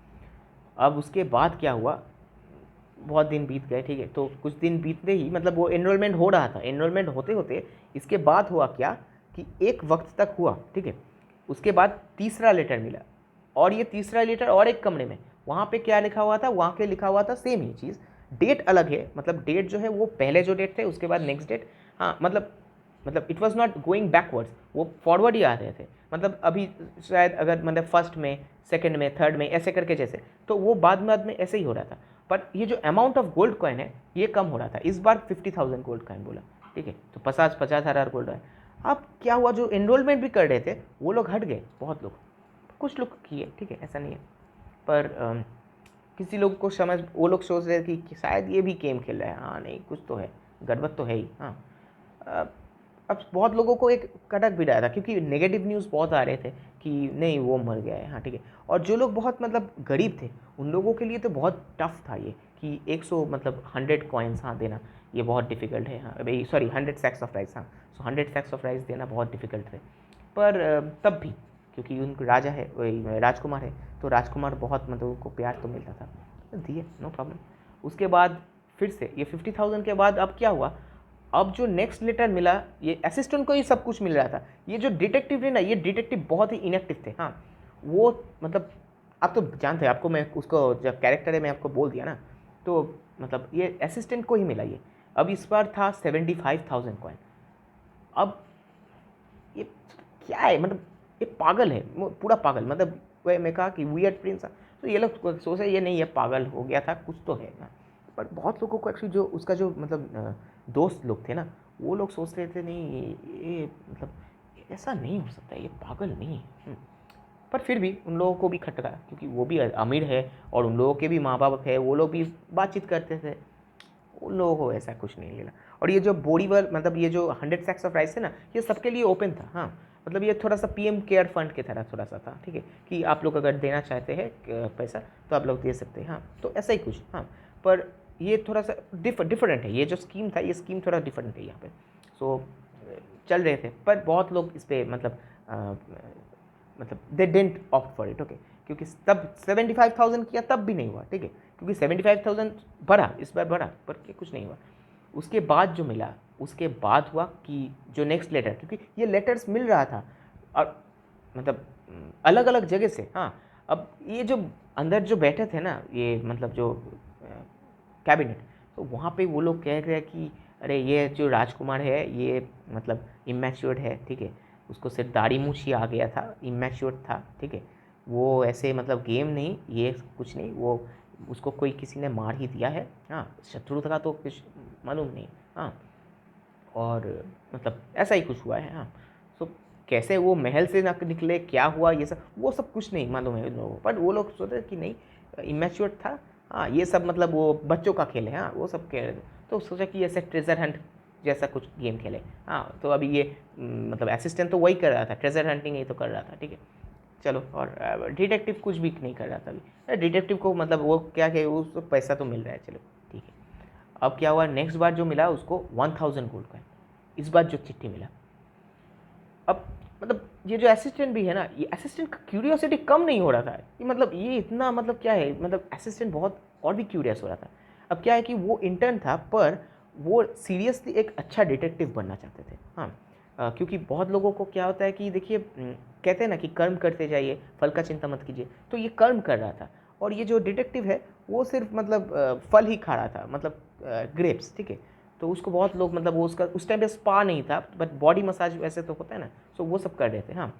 अब उसके बाद क्या हुआ, बहुत दिन बीत गए, ठीक है तो कुछ दिन बीतते ही मतलब वो एनरोलमेंट हो रहा था, एनरोलमेंट होते होते इसके बाद हुआ क्या कि एक वक्त तक हुआ, ठीक है उसके बाद तीसरा लेटर मिला, और ये तीसरा लेटर और एक कमरे में, वहाँ पे क्या लिखा हुआ था, वहाँ पे लिखा हुआ था सेम ही चीज़, डेट अलग है, मतलब डेट जो है वो पहले जो डेट थे उसके बाद नेक्स्ट डेट, हाँ मतलब it was not going backwards, वो फॉरवर्ड ही आ रहे थे, मतलब अभी शायद अगर मतलब फर्स्ट में, सेकंड में, थर्ड में ऐसे करके जैसे, तो वो बाद में ऐसे ही हो रहा था। पर ये जो अमाउंट ऑफ गोल्ड कॉइन है ये कम हो रहा था, इस बार 50,000 गोल्ड कॉइन बोला, ठीक है, तो 50,000 गोल्ड कॉइन। अब क्या हुआ, जो एनरोलमेंट भी कर रहे थे वो लोग हट गए, बहुत लोग, कुछ लोग किए, ठीक है, ऐसा नहीं है, पर किसी लोग को समझ, वो लोग सोच रहे थे कि शायद ये भी गेम खेल रहा है, हाँ नहीं कुछ तो है, गड़बड़ तो है ही, हाँ। अब बहुत लोगों को एक कटक भी रहा था, क्योंकि नेगेटिव न्यूज़ बहुत आ रहे थे कि नहीं वो मर गया है, हाँ ठीक है, और जो लोग बहुत मतलब गरीब थे उन लोगों के लिए तो बहुत टफ था ये, कि 100 मतलब 100 कॉइन्स हाँ देना ये बहुत डिफ़िकल्ट है, हाँ भाई सॉरी 100 सैक्स ऑफ राइस, हाँ, सो 100 सैक्स ऑफ राइस देना बहुत डिफ़िकल्ट है, पर तब भी क्योंकि उनको राजा है, वही राजकुमार है, तो राजकुमार बहुत मतलब उनको प्यार तो मिलता था, तो दिए, नो प्रॉब्लम। उसके बाद फिर से ये 50,000 के बाद अब क्या हुआ, अब जो नेक्स्ट लेटर मिला, ये असिस्टेंट को ही सब कुछ मिल रहा था, ये जो डिटेक्टिव थे ना, ये डिटेक्टिव बहुत ही इनएक्टिव थे, हाँ वो मतलब आप तो जानते हैं, आपको मैं उसको जब कैरेक्टर है मैं आपको बोल दिया ना, तो मतलब ये असिस्टेंट को ही मिला ये। अब इस बार था 75,000 कॉइन। अब ये क्या है, मतलब ये पागल है, पूरा पागल, मतलब वह मैं कहा कि वियर्ड प्रिंस, तो ये लोग सोचे ये नहीं, ये पागल हो गया था, कुछ तो है ना। पर बहुत लोगों को एक्चुअली जो उसका जो मतलब दोस्त लोग थे ना, वो लोग सोच रहे थे नहीं ये मतलब ऐसा नहीं हो सकता, ये पागल नहीं है। पर फिर भी उन लोगों को भी खटका, क्योंकि वो भी अमीर है और उन लोगों के भी माँ बाप है, वो लोग भी बातचीत करते थे, उन लोगों को ऐसा कुछ नहीं लेना। और ये जो बोरीवल मतलब ये जो 100 सैक्स ऑफ राइस है ना, ये सबके लिए ओपन था, हाँ मतलब ये थोड़ा सा पीएम केयर फंड की तरह थोड़ा सा था, ठीक है, कि आप लोग अगर देना चाहते हैं पैसा तो आप लोग दे सकते हैं, हाँ तो ऐसा ही कुछ, हाँ पर ये थोड़ा सा डिफरेंट है, ये जो स्कीम था ये स्कीम थोड़ा डिफरेंट है यहाँ पे। सो चल रहे थे, पर बहुत लोग इस पर मतलब they didn't opt for it, okay, क्योंकि तब 75,000 किया तब भी नहीं हुआ, ठीक है, क्योंकि 75,000 बढ़ा, इस बार बढ़ा, पर कुछ नहीं हुआ। उसके बाद जो मिला, उसके बाद हुआ कि जो नेक्स्ट लेटर, क्योंकि ये लेटर्स मिल रहा था और मतलब अलग अलग जगह से, हाँ अब ये जो अंदर जो बैठे थे ना, ये मतलब जो कैबिनेट, तो वहाँ पे वो लोग कह रहे हैं कि अरे ये जो राजकुमार है ये मतलब इमेच्योर्ड है, ठीक है, उसको सिर्फ दाढ़ी मूछ ही आ गया था, इमेच्योर्ड था, ठीक है, वो ऐसे मतलब गेम नहीं, ये कुछ नहीं, वो उसको कोई किसी ने मार ही दिया है, हाँ शत्रु का तो कुछ मालूम नहीं, हाँ और मतलब ऐसा ही कुछ हुआ है, हाँ। सो कैसे वो महल से ना निकले, क्या हुआ, ये सब वो सब कुछ नहीं मालूम है उन लोगों को, पर वो लोग सोचते कि नहीं इमेच्योर था, हाँ ये सब मतलब वो बच्चों का खेल है, हाँ वो सब कह रहे थे, तो सोचा कि ऐसे ट्रेजर हंट जैसा कुछ गेम खेले, हाँ तो अभी ये मतलब असिस्टेंट तो वही कर रहा था, ट्रेजर हंटिंग ही तो कर रहा था, ठीक है, चलो। और डिटेक्टिव कुछ भी नहीं कर रहा था अभी, डिटेक्टिव को मतलब वो क्या कि उसको पैसा तो मिल रहा है, चलो ठीक है। अब क्या हुआ, नेक्स्ट बार जो मिला उसको 1,000 गोल्ड का, इस बार जो चिट्ठी मिला, अब मतलब ये जो असिस्टेंट भी है ना, ये असिस्टेंट का क्यूरियोसिटी कम नहीं हो रहा था, ये मतलब ये इतना मतलब क्या है, मतलब असिस्टेंट बहुत और भी क्यूरियस हो रहा था। अब क्या है कि वो इंटर्न था, पर वो सीरियसली एक अच्छा डिटेक्टिव बनना चाहते थे, हाँ क्योंकि बहुत लोगों को क्या होता है कि देखिए कहते हैं ना कि कर्म करते जाइए, फल का चिंता मत कीजिए, तो ये कर्म कर रहा था, और ये जो डिटेक्टिव है वो सिर्फ मतलब फल ही खा रहा था, मतलब ग्रेप्स, ठीक है, तो उसको बहुत लोग मतलब वो उसका उस टाइम पे स्पा नहीं था, बट बॉडी मसाज वैसे तो होता है ना, सो वो सब कर रहे थे, हाँ।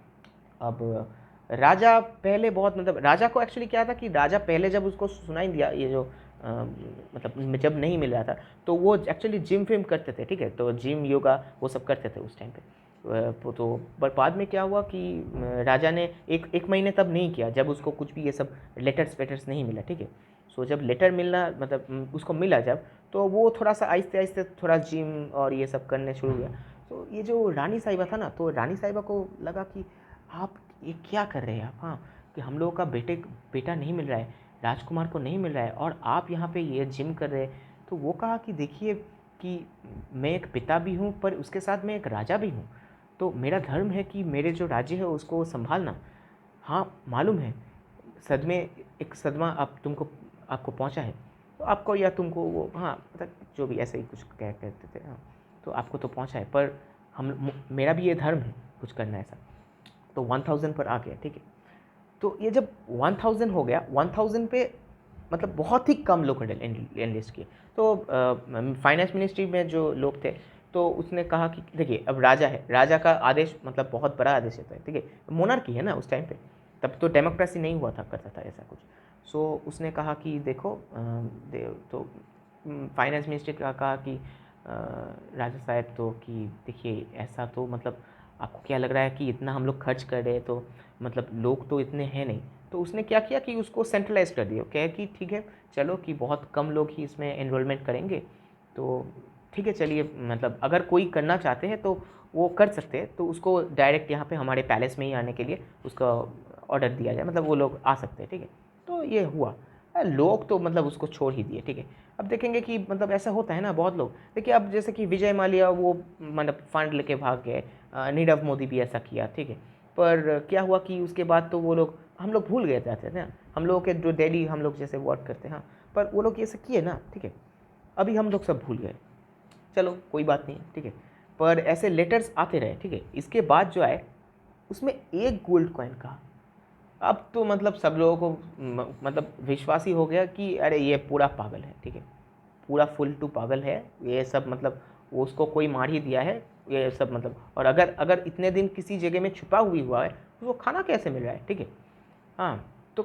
अब राजा पहले बहुत मतलब राजा को एक्चुअली क्या था कि राजा पहले जब उसको सुनाई दिया ये जो मतलब जब नहीं मिल रहा था, तो वो एक्चुअली जिम फिम करते थे, ठीक है, तो जिम योगा वो सब करते थे उस टाइम पे, तो बट बाद में क्या हुआ कि राजा ने एक महीने तब नहीं किया, जब उसको कुछ भी ये सब लेटर्स वेटर्स नहीं मिला, ठीक है। सो जब लेटर मिलना मतलब उसको मिला जब, तो वो थोड़ा सा आहिस्ते आहिस्ते थोड़ा जिम और ये सब करने शुरू हुआ। तो ये जो रानी साहिबा था ना, तो रानी साहिबा को लगा कि आप ये क्या कर रहे हैं आप, हाँ कि हम लोगों का बेटा नहीं मिल रहा है, राजकुमार को नहीं मिल रहा है, और आप यहाँ पे ये जिम कर रहे हैं। तो वो कहा कि देखिए कि मैं एक पिता भी हूँ, पर उसके साथ मैं एक राजा भी हूँ, तो मेरा धर्म है कि मेरे जो राज्य है उसको संभालना। हाँ मालूम है सदमे एक सदमा आप तुमको आपको पहुंचा है, तो आपको या तुमको वो हाँ मतलब जो भी ऐसे ही कुछ कहते थे, हाँ तो आपको तो पहुंचा है, पर हम मेरा भी ये धर्म है कुछ करना ऐसा। तो 1,000 पर आ गया, ठीक है। तो ये जब 1000 हो गया, 1000 पे मतलब बहुत ही कम लोग एनलिस्ट किए। तो फाइनेंस मिनिस्ट्री में जो लोग थे तो उसने कहा कि देखिए अब राजा है, राजा का आदेश मतलब बहुत बड़ा आदेश होता है, ठीक है, मोनार्की है ना उस टाइम पे, तब तो डेमोक्रेसी नहीं हुआ था करता था ऐसा कुछ। सो उसने कहा कि देखो तो फाइनेंस मिनिस्ट्री का कहा कि राजा साहब तो कि देखिए ऐसा तो मतलब आपको क्या लग रहा है कि इतना हम लोग खर्च कर रहे हैं तो मतलब लोग तो इतने हैं नहीं। तो उसने क्या किया कि उसको सेंट्रलाइज कर दिया, क्या कि ठीक है चलो कि बहुत कम लोग ही इसमें एनरोलमेंट करेंगे, तो ठीक है चलिए मतलब अगर कोई करना चाहते हैं तो वो कर सकते हैं, तो उसको डायरेक्ट यहाँ पे हमारे पैलेस में ही आने के लिए उसका ऑर्डर दिया जाए, मतलब वो लोग आ सकते हैं, ठीक है। तो ये हुआ, लोग तो मतलब उसको छोड़ ही दिए, ठीक है। अब देखेंगे कि मतलब ऐसा होता है ना बहुत लोग, देखिए अब जैसे कि विजय माल्या वो मतलब फंड लेके भाग गए, नीरव मोदी भी ऐसा किया, ठीक है। पर क्या हुआ कि उसके बाद तो वो लोग हम लोग भूल गए थे ना, हम लोग के जो डेली हम लोग जैसे वर्क करते हैं, हाँ, पर वो लोग ये सब किए ना, ठीक है, अभी हम लोग सब भूल गए, चलो कोई बात नहीं, ठीक है। पर ऐसे लेटर्स आते रहे, ठीक है। इसके बाद जो आए उसमें एक गोल्ड कॉइन का, अब तो मतलब सब लोगों को मतलब विश्वास ही हो गया कि अरे ये पूरा पागल है, ठीक है, पूरा फुल टू पागल है ये सब, मतलब वो उसको कोई मार ही दिया है ये सब, मतलब और अगर अगर इतने दिन किसी जगह में छुपा हुआ है तो वो खाना कैसे मिल रहा है, ठीक है। हाँ, तो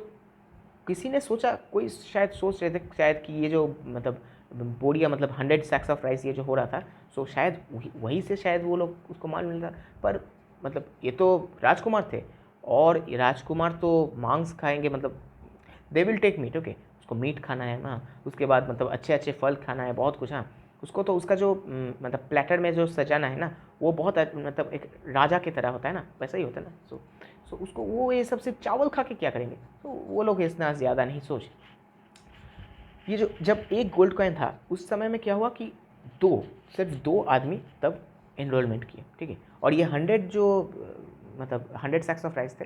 किसी ने सोचा, कोई शायद सोच रहे थे शायद कि ये जो मतलब बोरिया मतलब 100 सैक्स ऑफ राइस ये जो हो रहा था, सो शायद वहीं से शायद वो लोग उसको माल मिल रहा, पर मतलब ये तो राजकुमार थे और राजकुमार तो मांस खाएंगे, मतलब they will take meat, okay, उसको मीट खाना है ना, उसके बाद मतलब अच्छे अच्छे फल खाना है, बहुत कुछ, हाँ। उसको तो उसका जो मतलब प्लेटर में जो सजाना है ना वो बहुत मतलब एक राजा की तरह होता है ना, वैसा ही होता है ना। सो उसको वो ये सब सिर्फ चावल खा के क्या करेंगे, तो वो लोग इतना ज़्यादा नहीं सोच। ये जो जब एक गोल्ड कॉइन था उस समय में क्या हुआ कि सिर्फ दो आदमी तब एनरोलमेंट किए, ठीक है। और ये 100 जो मतलब 100 सैक्स ऑफ राइस थे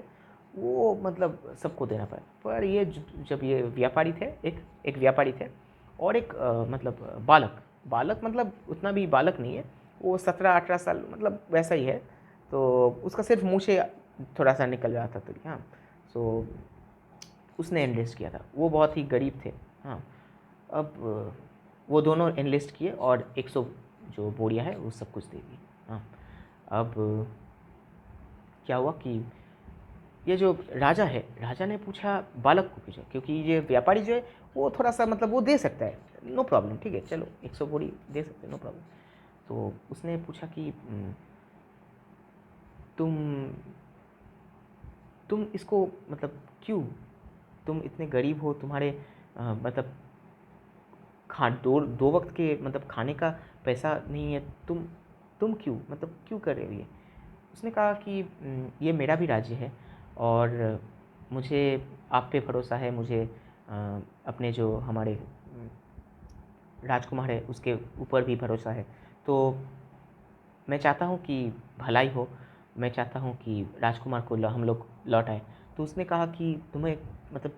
वो मतलब सबको देना पड़ा, पर ये जब ये व्यापारी थे, एक व्यापारी थे और एक मतलब बालक बालक मतलब उतना भी बालक नहीं है, वो 17-18 साल मतलब वैसा ही है, तो उसका सिर्फ मुँह से थोड़ा सा निकल रहा था, तो हाँ। सो उसने एनलिस्ट किया था, वो बहुत ही गरीब थे, हाँ। अब वो दोनों एनलिस्ट किए और 100 जो बोरिया है वो सब कुछ दे दी, हाँ। अब क्या हुआ कि ये जो राजा है, राजा ने पूछा बालक को, पूछा क्योंकि ये व्यापारी जो है वो थोड़ा सा मतलब वो दे सकता है, नो प्रॉब्लम, ठीक है, चलो 100 बोरी दे सकते हैं, नो प्रॉब्लम। तो उसने पूछा कि तुम तुम इसको मतलब क्यों, तुम इतने गरीब हो, तुम्हारे मतलब दो दो वक्त के मतलब खाने का पैसा नहीं है, तुम क्यों मतलब क्यों कर रहे हो ये। उसने कहा कि ये मेरा भी राज्य है और मुझे आप पे भरोसा है, मुझे अपने जो हमारे राजकुमार है उसके ऊपर भी भरोसा है, तो मैं चाहता हूँ कि भलाई हो, मैं चाहता हूँ कि राजकुमार को हम लोग लौट आए। तो उसने कहा कि तुम्हें मतलब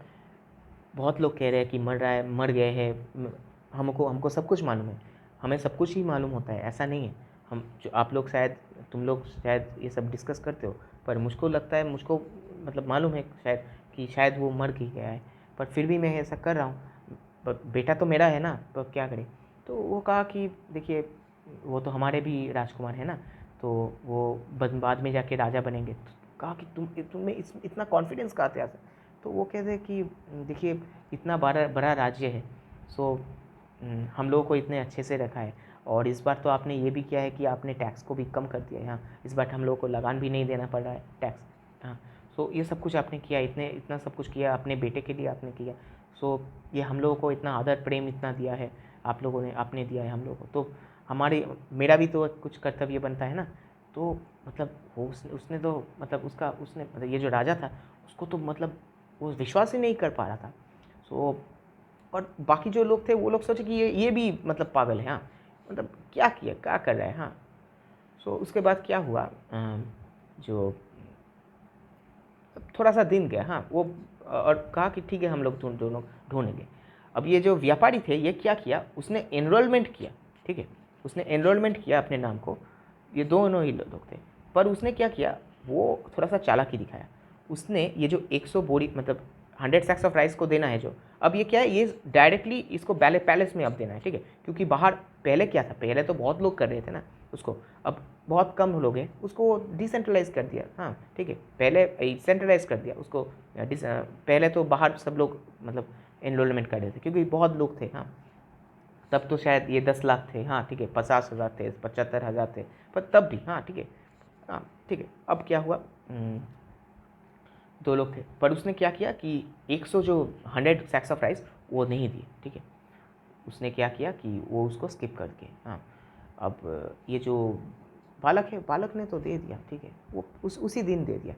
बहुत लोग कह रहे हैं कि मर रहा है, मर गए हैं, हमको हमको सब कुछ मालूम है, हमें सब कुछ ही मालूम होता है, ऐसा नहीं है। हम जो आप लोग शायद तुम लोग शायद ये सब डिस्कस करते हो, पर मुझको लगता है, मुझको मतलब मालूम है शायद कि शायद वो मर ही गया है, पर फिर भी मैं ऐसा कर रहा हूँ, पर बेटा तो मेरा है ना, तो क्या करें। तो वो कहा कि देखिए वो तो हमारे भी राजकुमार है ना, तो वो बाद में जाके राजा बनेंगे। तो कहा कि तुम्हें इतना कॉन्फिडेंस कहाँ से आता है। तो वो कहते हैं कि देखिए इतना बड़ा बड़ा राज्य है, सो हम लोगों को इतने अच्छे से रखा है, और इस बार तो आपने ये भी किया है कि आपने टैक्स को भी कम कर दिया है, हाँ, इस बार हम लोगों को लगान भी नहीं देना पड़ रहा है टैक्स, हाँ। सो ये सब कुछ आपने किया, इतना सब कुछ किया अपने बेटे के लिए आपने किया, सो ये हम लोगों को इतना आदर प्रेम इतना दिया है आप लोगों ने, आपने दिया है हम लोगों को, तो हमारे मेरा भी तो कुछ कर्तव्य बनता है ना। तो मतलब वो उसने तो मतलब उसने मतलब ये जो राजा था उसको तो मतलब वो विश्वास ही नहीं कर पा रहा था। सो और बाकी जो लोग थे वो लोग सोचे कि ये भी मतलब पागल है, हाँ, मतलब क्या किया, क्या कर रहा है, हाँ। सो उसके बाद क्या हुआ, जो थोड़ा सा दिन गया, हाँ, वो और कहा कि ठीक है हम लोग दोनों ढूंढेंगे। अब ये जो व्यापारी थे ये क्या किया, उसने एनरोलमेंट किया, ठीक है, उसने एनरोलमेंट किया अपने नाम को, ये दोनों ही लोग थे, पर उसने क्या किया, वो थोड़ा सा चालाकी दिखाया। उसने ये जो 100 बोरी मतलब 100 सैक्स ऑफ राइस को देना है जो, अब ये क्या है, ये डायरेक्टली इसको बैले पैलेस में अब देना है, ठीक है, क्योंकि बाहर पहले क्या था, पहले तो बहुत लोग कर रहे थे ना उसको, अब बहुत कम लोग हैं, उसको डिसेंट्रलाइज कर दिया। हाँ ठीक है, पहले सेंट्रलाइज कर दिया उसको, पहले तो बाहर सब लोग मतलब एनरोलमेंट कर रहे थे क्योंकि बहुत लोग थे। हाँ तब तो शायद ये 10 लाख थे, हाँ ठीक है, 50,000 थे, 75,000 थे, पर तब भी हाँ ठीक है। हाँ ठीक है, अब क्या हुआ, 2 लोग थे, पर उसने क्या किया कि 100 जो 100 सैक्स ऑफ राइस वो नहीं दिए, ठीक है, उसने क्या किया कि वो उसको स्किप कर के। हाँ अब ये जो बालक है, बालक ने तो दे दिया, ठीक है, वो उसी दिन दे दिया,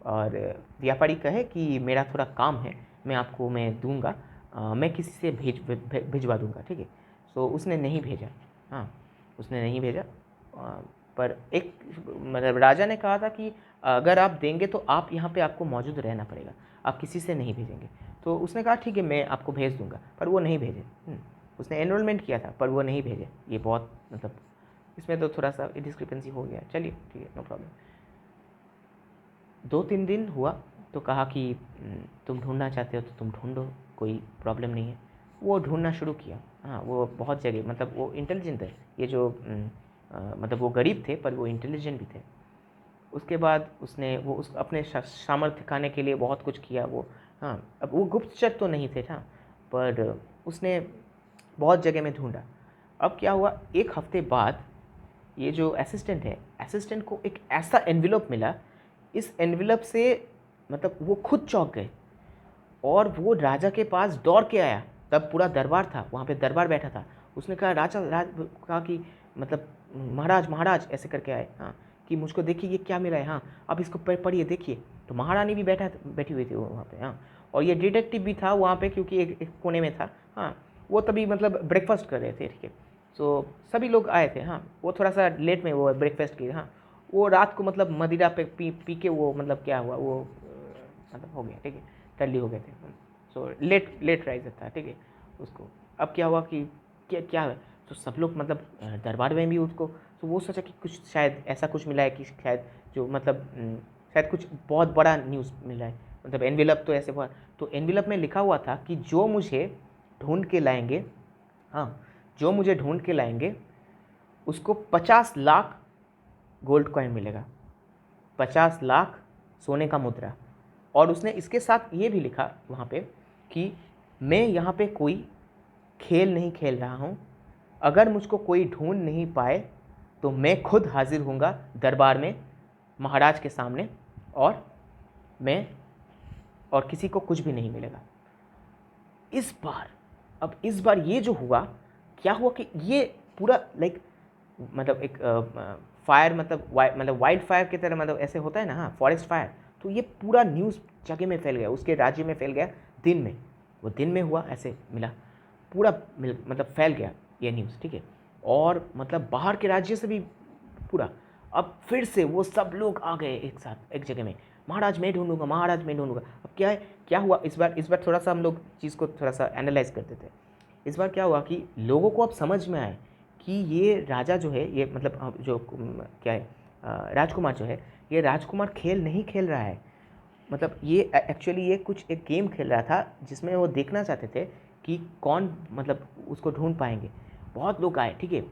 और व्यापारी कहे कि मेरा थोड़ा काम है, मैं दूंगा, मैं किसी से भिजवा दूंगा, ठीक है। सो उसने नहीं भेजा। हाँ उसने नहीं भेजा, पर एक मतलब राजा ने कहा था कि अगर आप देंगे तो आप यहाँ पे आपको मौजूद रहना पड़ेगा, आप किसी से नहीं भेजेंगे। तो उसने कहा ठीक है मैं आपको भेज दूंगा, पर वो नहीं भेजे। उसने एनरोलमेंट किया था पर वो नहीं भेजे। ये बहुत मतलब इसमें तो थोड़ा सा डिस्क्रिपेंसी हो गया। चलिए ठीक है, नो प्रॉब्लम। 2-3 दिन हुआ तो कहा कि तुम ढूंढना चाहते हो तो तुम ढूंढो, कोई प्रॉब्लम नहीं है। वो ढूंढना शुरू किया। हाँ वो बहुत जगह मतलब वो इंटेलिजेंट है, ये जो मतलब वो गरीब थे पर वो इंटेलिजेंट भी थे। उसके बाद उसने वो उस अपने सामर्थ्य दिखाने के लिए बहुत कुछ किया वो। हाँ अब वो गुप्तचर तो नहीं थे, हाँ, पर उसने बहुत जगह में ढूंढा। अब क्या हुआ, एक हफ्ते बाद ये जो असिस्टेंट है, असिस्टेंट को एक ऐसा एनविलप मिला, इस एनविलप से मतलब वो खुद चौंक गए और वो राजा के पास दौड़ के आया। तब पूरा दरबार था, वहाँ पे दरबार बैठा था। उसने कहा कहा कि मतलब महाराज महाराज ऐसे करके आए। हाँ कि मुझको देखिए ये क्या मिला है, हाँ अब इसको पढ़िए देखिए। तो महारानी भी बैठी हुई थी वहाँ पे। हाँ और ये डिटेक्टिव भी था वहाँ पे क्योंकि एक कोने में था। हाँ वो तभी मतलब ब्रेकफास्ट कर रहे थे, ठीक है। सो सभी लोग आए थे। हाँ वो थोड़ा सा लेट में वो ब्रेकफास्ट किए। हाँ वो रात को मतलब मदिरा पे पी के वो मतलब क्या हुआ वो मतलब हो गया, ठीक है, टल्ली हो गए थे। सो लेट राइजर था, ठीक है उसको। अब क्या हुआ कि क्या क्या है, तो सब लोग मतलब दरबार में भी उसको, तो वो सोचा कि कुछ शायद ऐसा कुछ मिला है कि शायद जो मतलब शायद कुछ बहुत बड़ा न्यूज़ मिला है, मतलब एनवेलप तो ऐसे हुआ। तो एनवेलप में लिखा हुआ था कि जो मुझे ढूंढ के लाएंगे, हाँ जो मुझे ढूंढ के लाएंगे उसको 50 लाख गोल्ड कॉइन मिलेगा, 50 लाख सोने का मुद्रा। और उसने इसके साथ ये भी लिखा वहाँ पे कि मैं यहाँ पे कोई खेल नहीं खेल रहा हूँ, अगर मुझको कोई ढूंढ नहीं पाए तो मैं खुद हाजिर होऊंगा दरबार में महाराज के सामने, और मैं और किसी को कुछ भी नहीं मिलेगा। इस बार ये जो हुआ, क्या हुआ कि ये पूरा लाइक मतलब एक फायर मतलब वाइल्ड फायर की तरह, मतलब ऐसे होता है ना, हाँ फॉरेस्ट फायर। तो ये पूरा न्यूज़ जगह में फैल गया, उसके राज्य में फैल गया। दिन में वो दिन में हुआ, ऐसे मिला पूरा मतलब फैल गया ये न्यूज़, ठीक है। और मतलब बाहर के राज्य से भी पूरा, अब फिर से वो सब लोग आ गए एक साथ एक जगह में, महाराज मैं ढूंढूंगा, महाराज मैं ढूंढूंगा। अब क्या है, क्या हुआ इस बार थोड़ा सा हम लोग चीज़ को थोड़ा सा एनालाइज करते थे। इस बार क्या हुआ कि लोगों को अब समझ में आए कि ये राजा जो है, ये मतलब जो क्या है राजकुमार जो है, ये राजकुमार खेल नहीं खेल रहा है। मतलब ये एक्चुअली ये कुछ एक गेम खेल रहा था जिसमें वो देखना चाहते थे कि कौन मतलब उसको ढूंढ पाएंगे। बहुत लोग आए, ठीक है।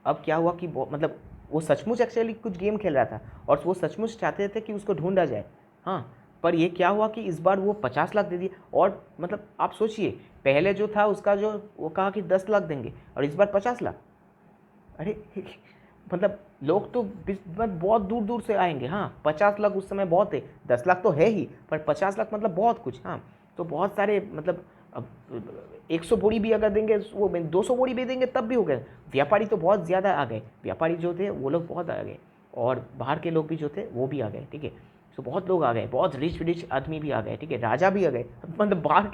अब क्या हुआ कि मतलब वो सचमुच एक्चुअली कुछ गेम खेल रहा था और वो सचमुच चाहते थे कि उसको ढूंढा जाए। हाँ पर ये क्या हुआ कि इस बार वो 50 लाख दे दिए। और मतलब आप सोचिए, पहले जो था उसका जो वो कहा कि 10 लाख देंगे और इस बार 50 लाख। अरे मतलब लोग तो बहुत दूर दूर से आएंगे। हाँ 50 लाख उस समय बहुत है, 10 लाख तो है ही, पर 50 लाख मतलब बहुत कुछ। हाँ तो बहुत सारे मतलब अब 100 बोरी भी अगर देंगे, वो 200 बोरी भी देंगे तब भी हो गए। व्यापारी तो बहुत ज़्यादा आ गए, व्यापारी जो थे वो लोग बहुत आ गए, और बाहर के लोग भी जो थे वो भी आ गए, ठीक है। तो बहुत लोग आ गए, बहुत रिच आदमी भी आ गए, ठीक है, राजा भी आ गए, मतलब बाहर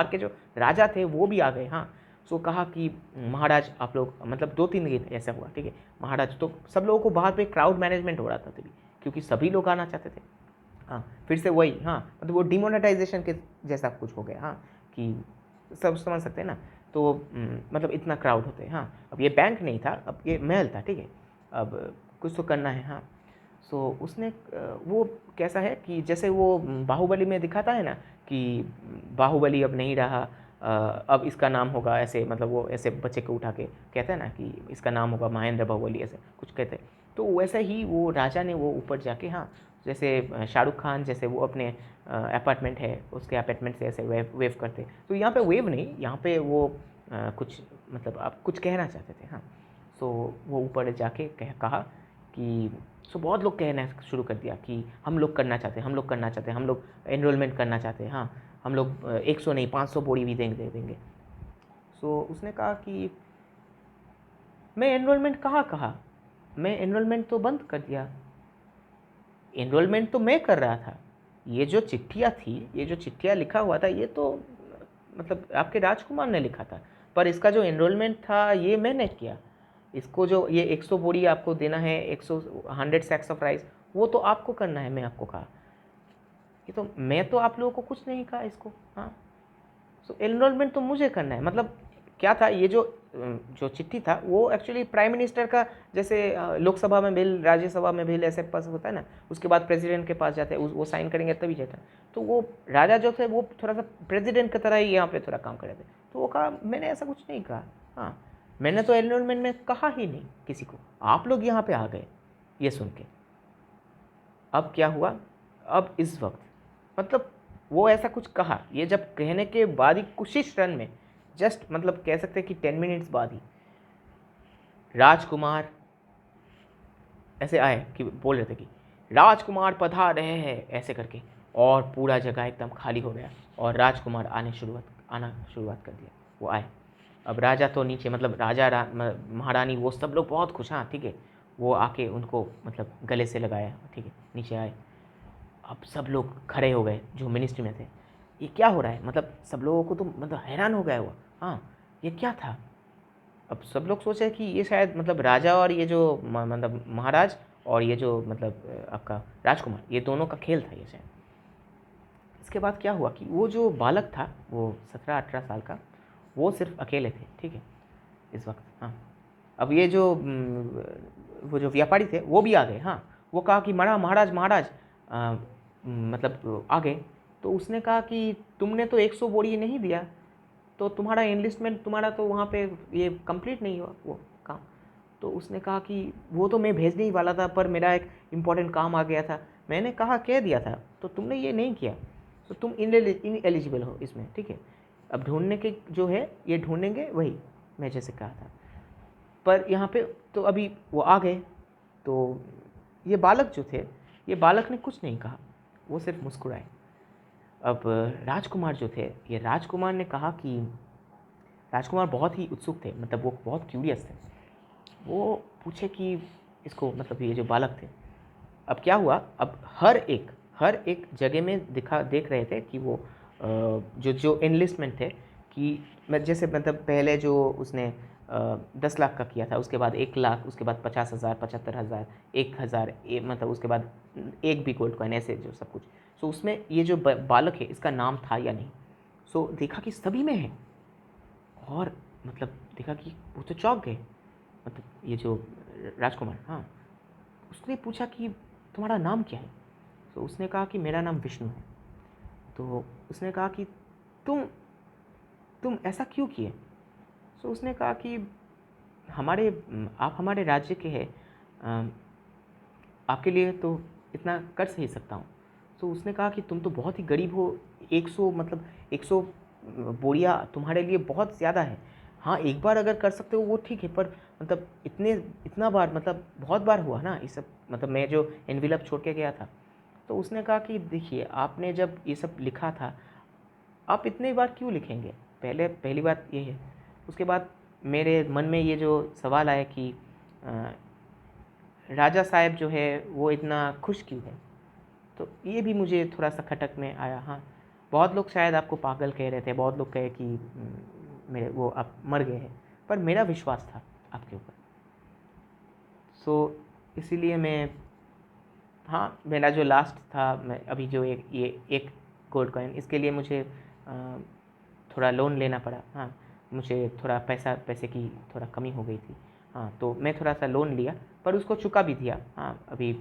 के जो राजा थे वो भी आ गए। हाँ सो कहा कि महाराज आप लोग, मतलब 2-3 दिन ऐसा हुआ, ठीक है। महाराज तो सब लोगों को बाहर पे क्राउड मैनेजमेंट हो रहा था तभी, क्योंकि सभी लोग आना चाहते थे। हाँ फिर से वही, हाँ मतलब वो डिमोनेटाइजेशन के जैसा कुछ हो गया। हाँ कि सब समझ सकते हैं ना। तो मतलब इतना क्राउड होते हैं। हाँ अब ये बैंक नहीं था, अब ये महल था, ठीक है। अब कुछ तो करना है। हाँ सो उसने वो कैसा है कि जैसे वो बाहुबली में दिखाता है ना कि बाहुबली अब नहीं रहा, अब इसका नाम होगा ऐसे, मतलब वो ऐसे बच्चे को उठा के कहता है ना कि इसका नाम होगा महेंद्र बाहुबली, ऐसे कुछ कहते हैं। तो वैसे ही वो राजा ने वो ऊपर जाके, हाँ जैसे शाहरुख खान जैसे वो अपने अपार्टमेंट है उसके अपार्टमेंट से ऐसे वेव वेव करते, तो यहाँ पे वेव नहीं, यहाँ पे वो कुछ मतलब आप कुछ कहना चाहते थे, हाँ। सो वो ऊपर जाके कहा कि सो बहुत लोग कहना शुरू कर दिया कि हम लोग करना चाहते हैं, हम लोग करना चाहते हैं, हम लोग एनरोलमेंट करना चाहते हैं, हाँ हम लोग 100 नहीं 500 बोरी भी दे देंगे। सो उसने कहा कि मैं एनरोलमेंट कहाँ कहा, मैं एनरोलमेंट तो बंद कर दिया, एनरोलमेंट तो मैं कर रहा था, ये जो चिट्ठियाँ थी, ये जो चिट्ठियाँ लिखा हुआ था, ये तो मतलब आपके राजकुमार ने लिखा था, पर इसका जो एनरोलमेंट था ये मैंने किया। इसको जो ये 100 बोरी आपको देना है, 100 सैक्स ऑफ राइस, वो तो आपको करना है, मैं आपको कहा, ये तो मैं तो आप लोगों को कुछ नहीं कहा इसको, हाँ। सो एनरोलमेंट तो मुझे करना है, मतलब क्या था ये जो चिट्ठी था वो एक्चुअली प्राइम मिनिस्टर का, जैसे लोकसभा में बिल, राज्यसभा में बिल ऐसे पास होता है ना, उसके बाद प्रेसिडेंट के पास जाते हैं, वो साइन करेंगे तभी जाता है। तो वो राजा जो थे वो थोड़ा सा प्रेसिडेंट की तरह ही यहाँ पे थोड़ा काम कर रहे थे, तो वो कहा मैंने ऐसा कुछ नहीं कहा, हाँ मैंने तो एनरोलमेंट में कहा ही नहीं किसी को, आप लोग यहाँ पे आ गए ये सुन के। अब क्या हुआ, अब इस वक्त मतलब वो ऐसा कुछ कहा, ये जब कहने के बाद ही कुछ ही क्षण में, जस्ट मतलब कह सकते हैं कि 10 मिनट्स बाद ही राजकुमार ऐसे आए कि बोल रहे थे कि राजकुमार पधार रहे हैं ऐसे करके, और पूरा जगह एकदम खाली हो गया और राजकुमार आना शुरुआत कर दिया। वो आए, अब राजा तो नीचे, मतलब राजा महारानी वो सब लोग बहुत खुश, हाँ ठीक है, वो आके उनको मतलब गले से लगाया, ठीक है, नीचे आए। अब सब लोग खड़े हो गए जो मिनिस्ट्री में थे, ये क्या हो रहा है, मतलब सब लोगों को तो मतलब हैरान हो गया हुआ, हाँ ये क्या था। अब सब लोग सोचे कि ये शायद मतलब राजा और ये जो मतलब महाराज और ये जो मतलब आपका राजकुमार, ये दोनों का खेल था ये शायद। इसके बाद क्या हुआ कि वो जो बालक था वो 17-18 साल का, वो सिर्फ अकेले थे, ठीक है इस वक्त, हाँ। अब ये जो वो जो व्यापारी थे वो भी आ गए, हाँ। वो कहा कि महाराज महाराज मतलब आ गए। तो उसने कहा कि तुमने तो 100 बोरी नहीं दिया, तो तुम्हारा एनलिस्टमेंट, तुम्हारा तो वहाँ पे ये कंप्लीट नहीं हुआ वो काम। तो उसने कहा कि वो तो मैं भेजने ही वाला था, पर मेरा एक इम्पॉर्टेंट काम आ गया था, मैंने कहा कह दिया था, तो तुमने ये नहीं किया, तो तुम इनएलिजिबल हो इसमें, ठीक है। अब ढूंढने के जो है ये ढूंढेंगे वही मैं जैसे कहा था। पर यहाँ पे तो अभी वो आ गए, तो ये बालक जो थे, ये बालक ने कुछ नहीं कहा, वो सिर्फ मुस्कुराए। अब राजकुमार जो थे, ये राजकुमार ने कहा कि राजकुमार बहुत ही उत्सुक थे, मतलब वो बहुत क्यूरियस थे, वो पूछे कि इसको मतलब ये जो बालक थे, अब क्या हुआ, अब हर एक जगह में देख रहे थे कि वो जो जो एनलिस्टमेंट थे कि मैं जैसे मतलब पहले जो उसने 10 लाख का किया था, उसके बाद 1 लाख, उसके बाद 50,000, 75,000, 1,000, मतलब उसके बाद एक भी गोल्ड कॉइन, ऐसे जो सब कुछ। सो उसमें ये जो बालक है इसका नाम था या नहीं। सो देखा कि सभी में है, और मतलब देखा कि वो तो चौंक गए, मतलब ये जो राजकुमार, हाँ। उसने पूछा कि तुम्हारा नाम क्या है, तो उसने कहा कि मेरा नाम विष्णु है। तो उसने कहा कि तुम तुम ऐसा क्यों किए। तो उसने कहा कि हमारे आप हमारे राज्य के हैं, आपके लिए तो इतना कर सही सकता हूँ। तो उसने कहा कि तुम तो बहुत ही गरीब हो, 100 मतलब 100 बोरियां तुम्हारे लिए बहुत ज़्यादा है, हाँ एक बार अगर कर सकते हो वो ठीक है, पर मतलब इतना बार मतलब बहुत बार हुआ ना ये सब, मतलब मैं जो एनविलप छोड़ के गया था। तो उसने कहा कि देखिए आपने जब ये सब लिखा था, आप इतने बार क्यों लिखेंगे, पहली बात ये है। उसके बाद मेरे मन में ये जो सवाल आया कि राजा साहब जो है वो इतना खुश क्यों है, तो ये भी मुझे थोड़ा सा खटक में आया, हाँ। बहुत लोग शायद आपको पागल कह रहे थे, बहुत लोग कहे कि मेरे वो आप मर गए हैं, पर मेरा विश्वास था आपके ऊपर। सो इसीलिए मैं, हाँ मेरा जो लास्ट था, मैं अभी जो एक गोल्ड कॉइन, इसके लिए मुझे थोड़ा लोन लेना पड़ा, हाँ। मुझे थोड़ा पैसे की कमी हो गई थी, हाँ। तो मैं थोड़ा सा लोन लिया, पर उसको चुका भी दिया, हाँ। अभी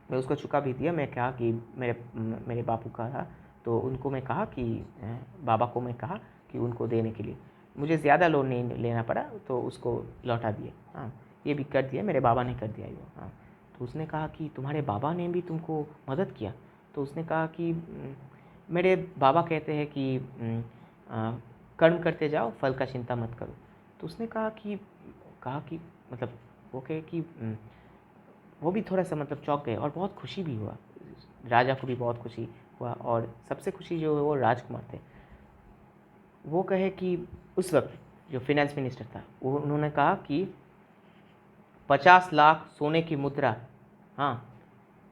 मैं उसको चुका भी दिया। मैं कहा कि मेरे बापू का था, तो उनको मैं कहा कि बाबा को मैं कहा कि उनको देने के लिए, मुझे ज़्यादा लोन नहीं लेना पड़ा, तो उसको लौटा दिए। हाँ, ये भी कर दिया, मेरे बाबा ने कर दिया ये। हाँ, तो उसने कहा कि तुम्हारे बाबा ने भी तुमको मदद किया? तो उसने कहा कि मेरे बाबा कहते हैं कि कर्म करते जाओ, फल का चिंता मत करो। तो उसने कहा कि मतलब वो कहे कि वो भी थोड़ा सा मतलब चौंक गए और बहुत खुशी भी हुआ। राजा को भी बहुत खुशी हुआ, और सबसे खुशी जो है वो राजकुमार थे। वो कहे कि उस वक्त जो फिनेंस मिनिस्टर था, वो उन्होंने कहा कि 50 लाख सोने की मुद्रा, हाँ,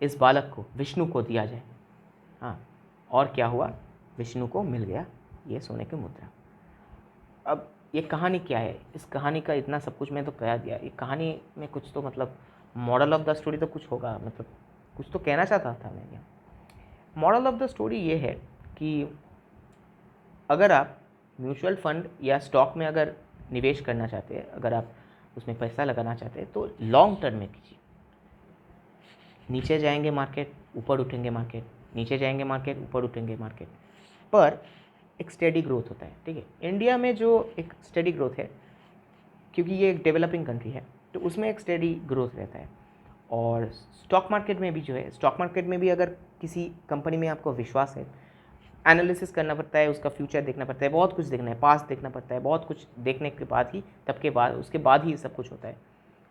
इस बालक को, विष्णु को दिया जाए। हाँ, और क्या हुआ? विष्णु को मिल गया ये सोने की मुद्रा। अब ये कहानी क्या है? इस कहानी का इतना सब कुछ मैं तो कह दिया। ये कहानी में कुछ तो मतलब मॉरल ऑफ द स्टोरी तो कुछ होगा, मतलब कुछ तो कहना चाहता था मैं यहाँ। मॉरल ऑफ द स्टोरी ये है कि अगर आप म्यूचुअल फंड या स्टॉक में अगर निवेश करना चाहते हैं, अगर आप उसमें पैसा लगाना चाहते हैं, तो लॉन्ग टर्म में कीजिए। नीचे जाएंगे मार्केट, ऊपर उठेंगे मार्केट, नीचे जाएंगे मार्केट, ऊपर उठेंगे मार्केट, पर एक स्टेडी ग्रोथ होता है। ठीक है, इंडिया में जो एक स्टेडी ग्रोथ है, क्योंकि ये एक डेवलपिंग कंट्री है, तो उसमें एक स्टेडी ग्रोथ रहता है। और स्टॉक मार्केट में भी जो है, स्टॉक मार्केट में भी अगर किसी कंपनी में आपको विश्वास है, एनालिसिस करना पड़ता है, उसका फ्यूचर देखना पड़ता है, बहुत कुछ देखना है, पास्ट देखना पड़ता है, बहुत कुछ देखने के बाद ही, तब के बाद, उसके बाद ही सब कुछ होता है।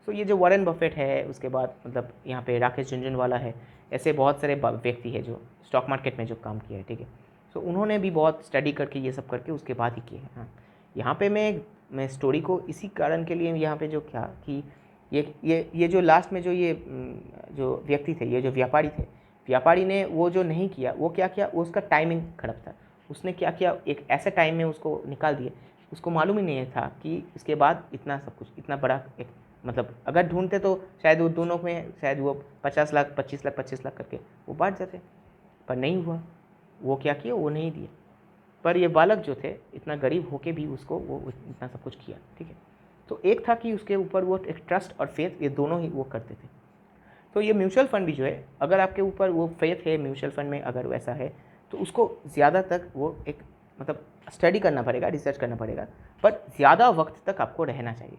सो ये जो वॉरेन बफेट है, उसके बाद मतलब यहाँ पे राकेश झुनझुनवाला है, ऐसे बहुत सारे व्यक्ति है जो स्टॉक मार्केट में जो काम किया है। ठीक है, सो उन्होंने भी बहुत स्टडी करके ये सब करके उसके बाद ही किए हैं। हाँ, यहाँ पे मैं स्टोरी को इसी कारण के लिए यहाँ पे जो क्या कि ये जो लास्ट में जो ये जो व्यक्ति थे, ये जो व्यापारी ने वो जो नहीं किया, वो क्या किया, वो उसका टाइमिंग खराब था। उसने क्या किया, एक ऐसे टाइम में उसको निकाल दिया, उसको मालूम ही नहीं था कि इसके बाद इतना सब कुछ, इतना बड़ा एक मतलब अगर ढूंढते तो शायद वो दोनों में शायद वो 50 लाख 25 लाख करके वो बांट जाते, पर नहीं हुआ। वो क्या किया, वो नहीं दिया। पर ये बालक जो थे, इतना गरीब होके भी उसको वो इतना सब कुछ किया। ठीक है, तो एक था कि उसके ऊपर वो एक ट्रस्ट और फेथ, ये दोनों ही वो करते थे। तो ये म्यूचुअल फंड भी जो है, अगर आपके ऊपर वो फेथ है म्यूचुअल फंड में, अगर वैसा है, तो उसको ज़्यादा तक वो एक मतलब स्टडी करना पड़ेगा, रिसर्च करना पड़ेगा, पर ज़्यादा वक्त तक आपको रहना चाहिए।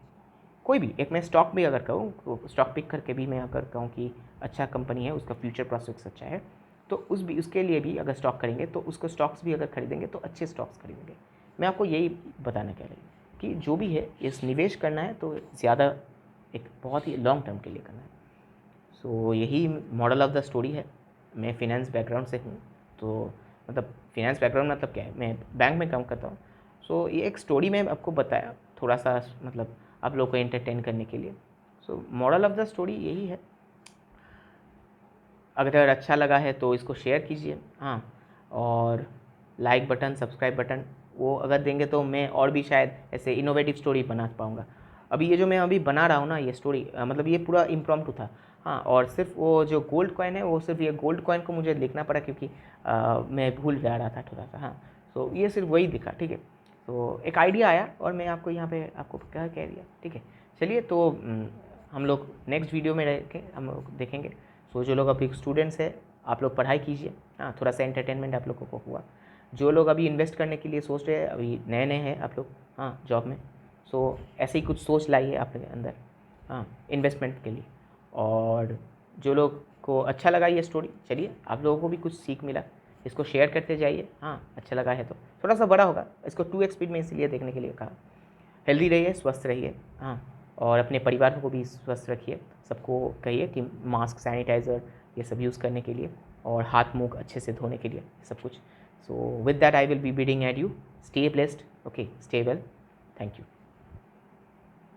कोई भी एक, मैं स्टॉक भी अगर कहूँ तो स्टॉक पिक करके भी मैं अगर कहूँ कि अच्छा कंपनी है, उसका फ्यूचर प्रोस्पेक्ट्स अच्छा है, तो उसके लिए भी अगर स्टॉक करेंगे, तो उसको स्टॉक्स भी अगर खरीदेंगे तो अच्छे स्टॉक्स खरीदेंगे। मैं आपको यही बताना कह रही हूँ कि जो भी है, इस निवेश करना है तो ज़्यादा एक बहुत ही लॉन्ग टर्म के लिए करना है। सो यही मॉडल ऑफ द स्टोरी है। मैं फिनेंस बैकग्राउंड से हूँ, तो मतलब फिनेंस बैकग्राउंड मतलब क्या है, मैं बैंक में काम करता हूँ। सो ये एक स्टोरी में आपको बताया थोड़ा सा, मतलब आप लोग को एंटरटेन करने के लिए। सो मॉडल ऑफ द स्टोरी यही है। अगर अच्छा लगा है तो इसको शेयर कीजिए, हाँ, और लाइक बटन, सब्सक्राइब बटन वो अगर देंगे तो मैं और भी शायद ऐसे इनोवेटिव स्टोरी बना पाऊँगा। अभी ये जो मैं अभी बना रहा हूँ ना, ये स्टोरी मतलब ये पूरा इम्प्रॉम्प्टू था। हाँ, और सिर्फ वो जो गोल्ड कॉइन है, वो सिर्फ ये गोल्ड कॉइन को मुझे लिखना पड़ा, क्योंकि मैं भूल जा रहा था थोड़ा सा। हाँ, तो ये सिर्फ वही दिखा। ठीक है, तो एक आइडिया आया और मैं आपको यहाँ पे आपको कह दिया। ठीक है, चलिए, तो हम लोग नेक्स्ट वीडियो में हम लोग देखेंगे। सो जो लोग अभी स्टूडेंट्स हैं, आप लोग पढ़ाई कीजिए। हाँ, थोड़ा सा एंटरटेनमेंट आप लोगों को हुआ। जो लोग अभी इन्वेस्ट करने के लिए सोच रहे हैं, अभी नए नए हैं आप लोग, हाँ, जॉब में, सो ऐसे ही कुछ सोच लाइए आपके अंदर, हाँ, इन्वेस्टमेंट के लिए। और जो लोग को अच्छा लगा ये स्टोरी, चलिए आप लोगों को भी कुछ सीख मिला, इसको शेयर करते जाइए। हाँ, अच्छा लगा है तो थोड़ा सा बड़ा होगा, इसको 2x स्पीड में इसलिए देखने के लिए कहा। हेल्दी रहिए, स्वस्थ रहिए, हाँ, और अपने परिवार को भी स्वस्थ रखिए। सबको कहिए कि मास्क, सैनिटाइज़र ये सब यूज़ करने के लिए, और हाथ मुंह अच्छे से धोने के लिए, सब कुछ। So with that I will be bidding at you, stay blessed, okay, stay well, thank you.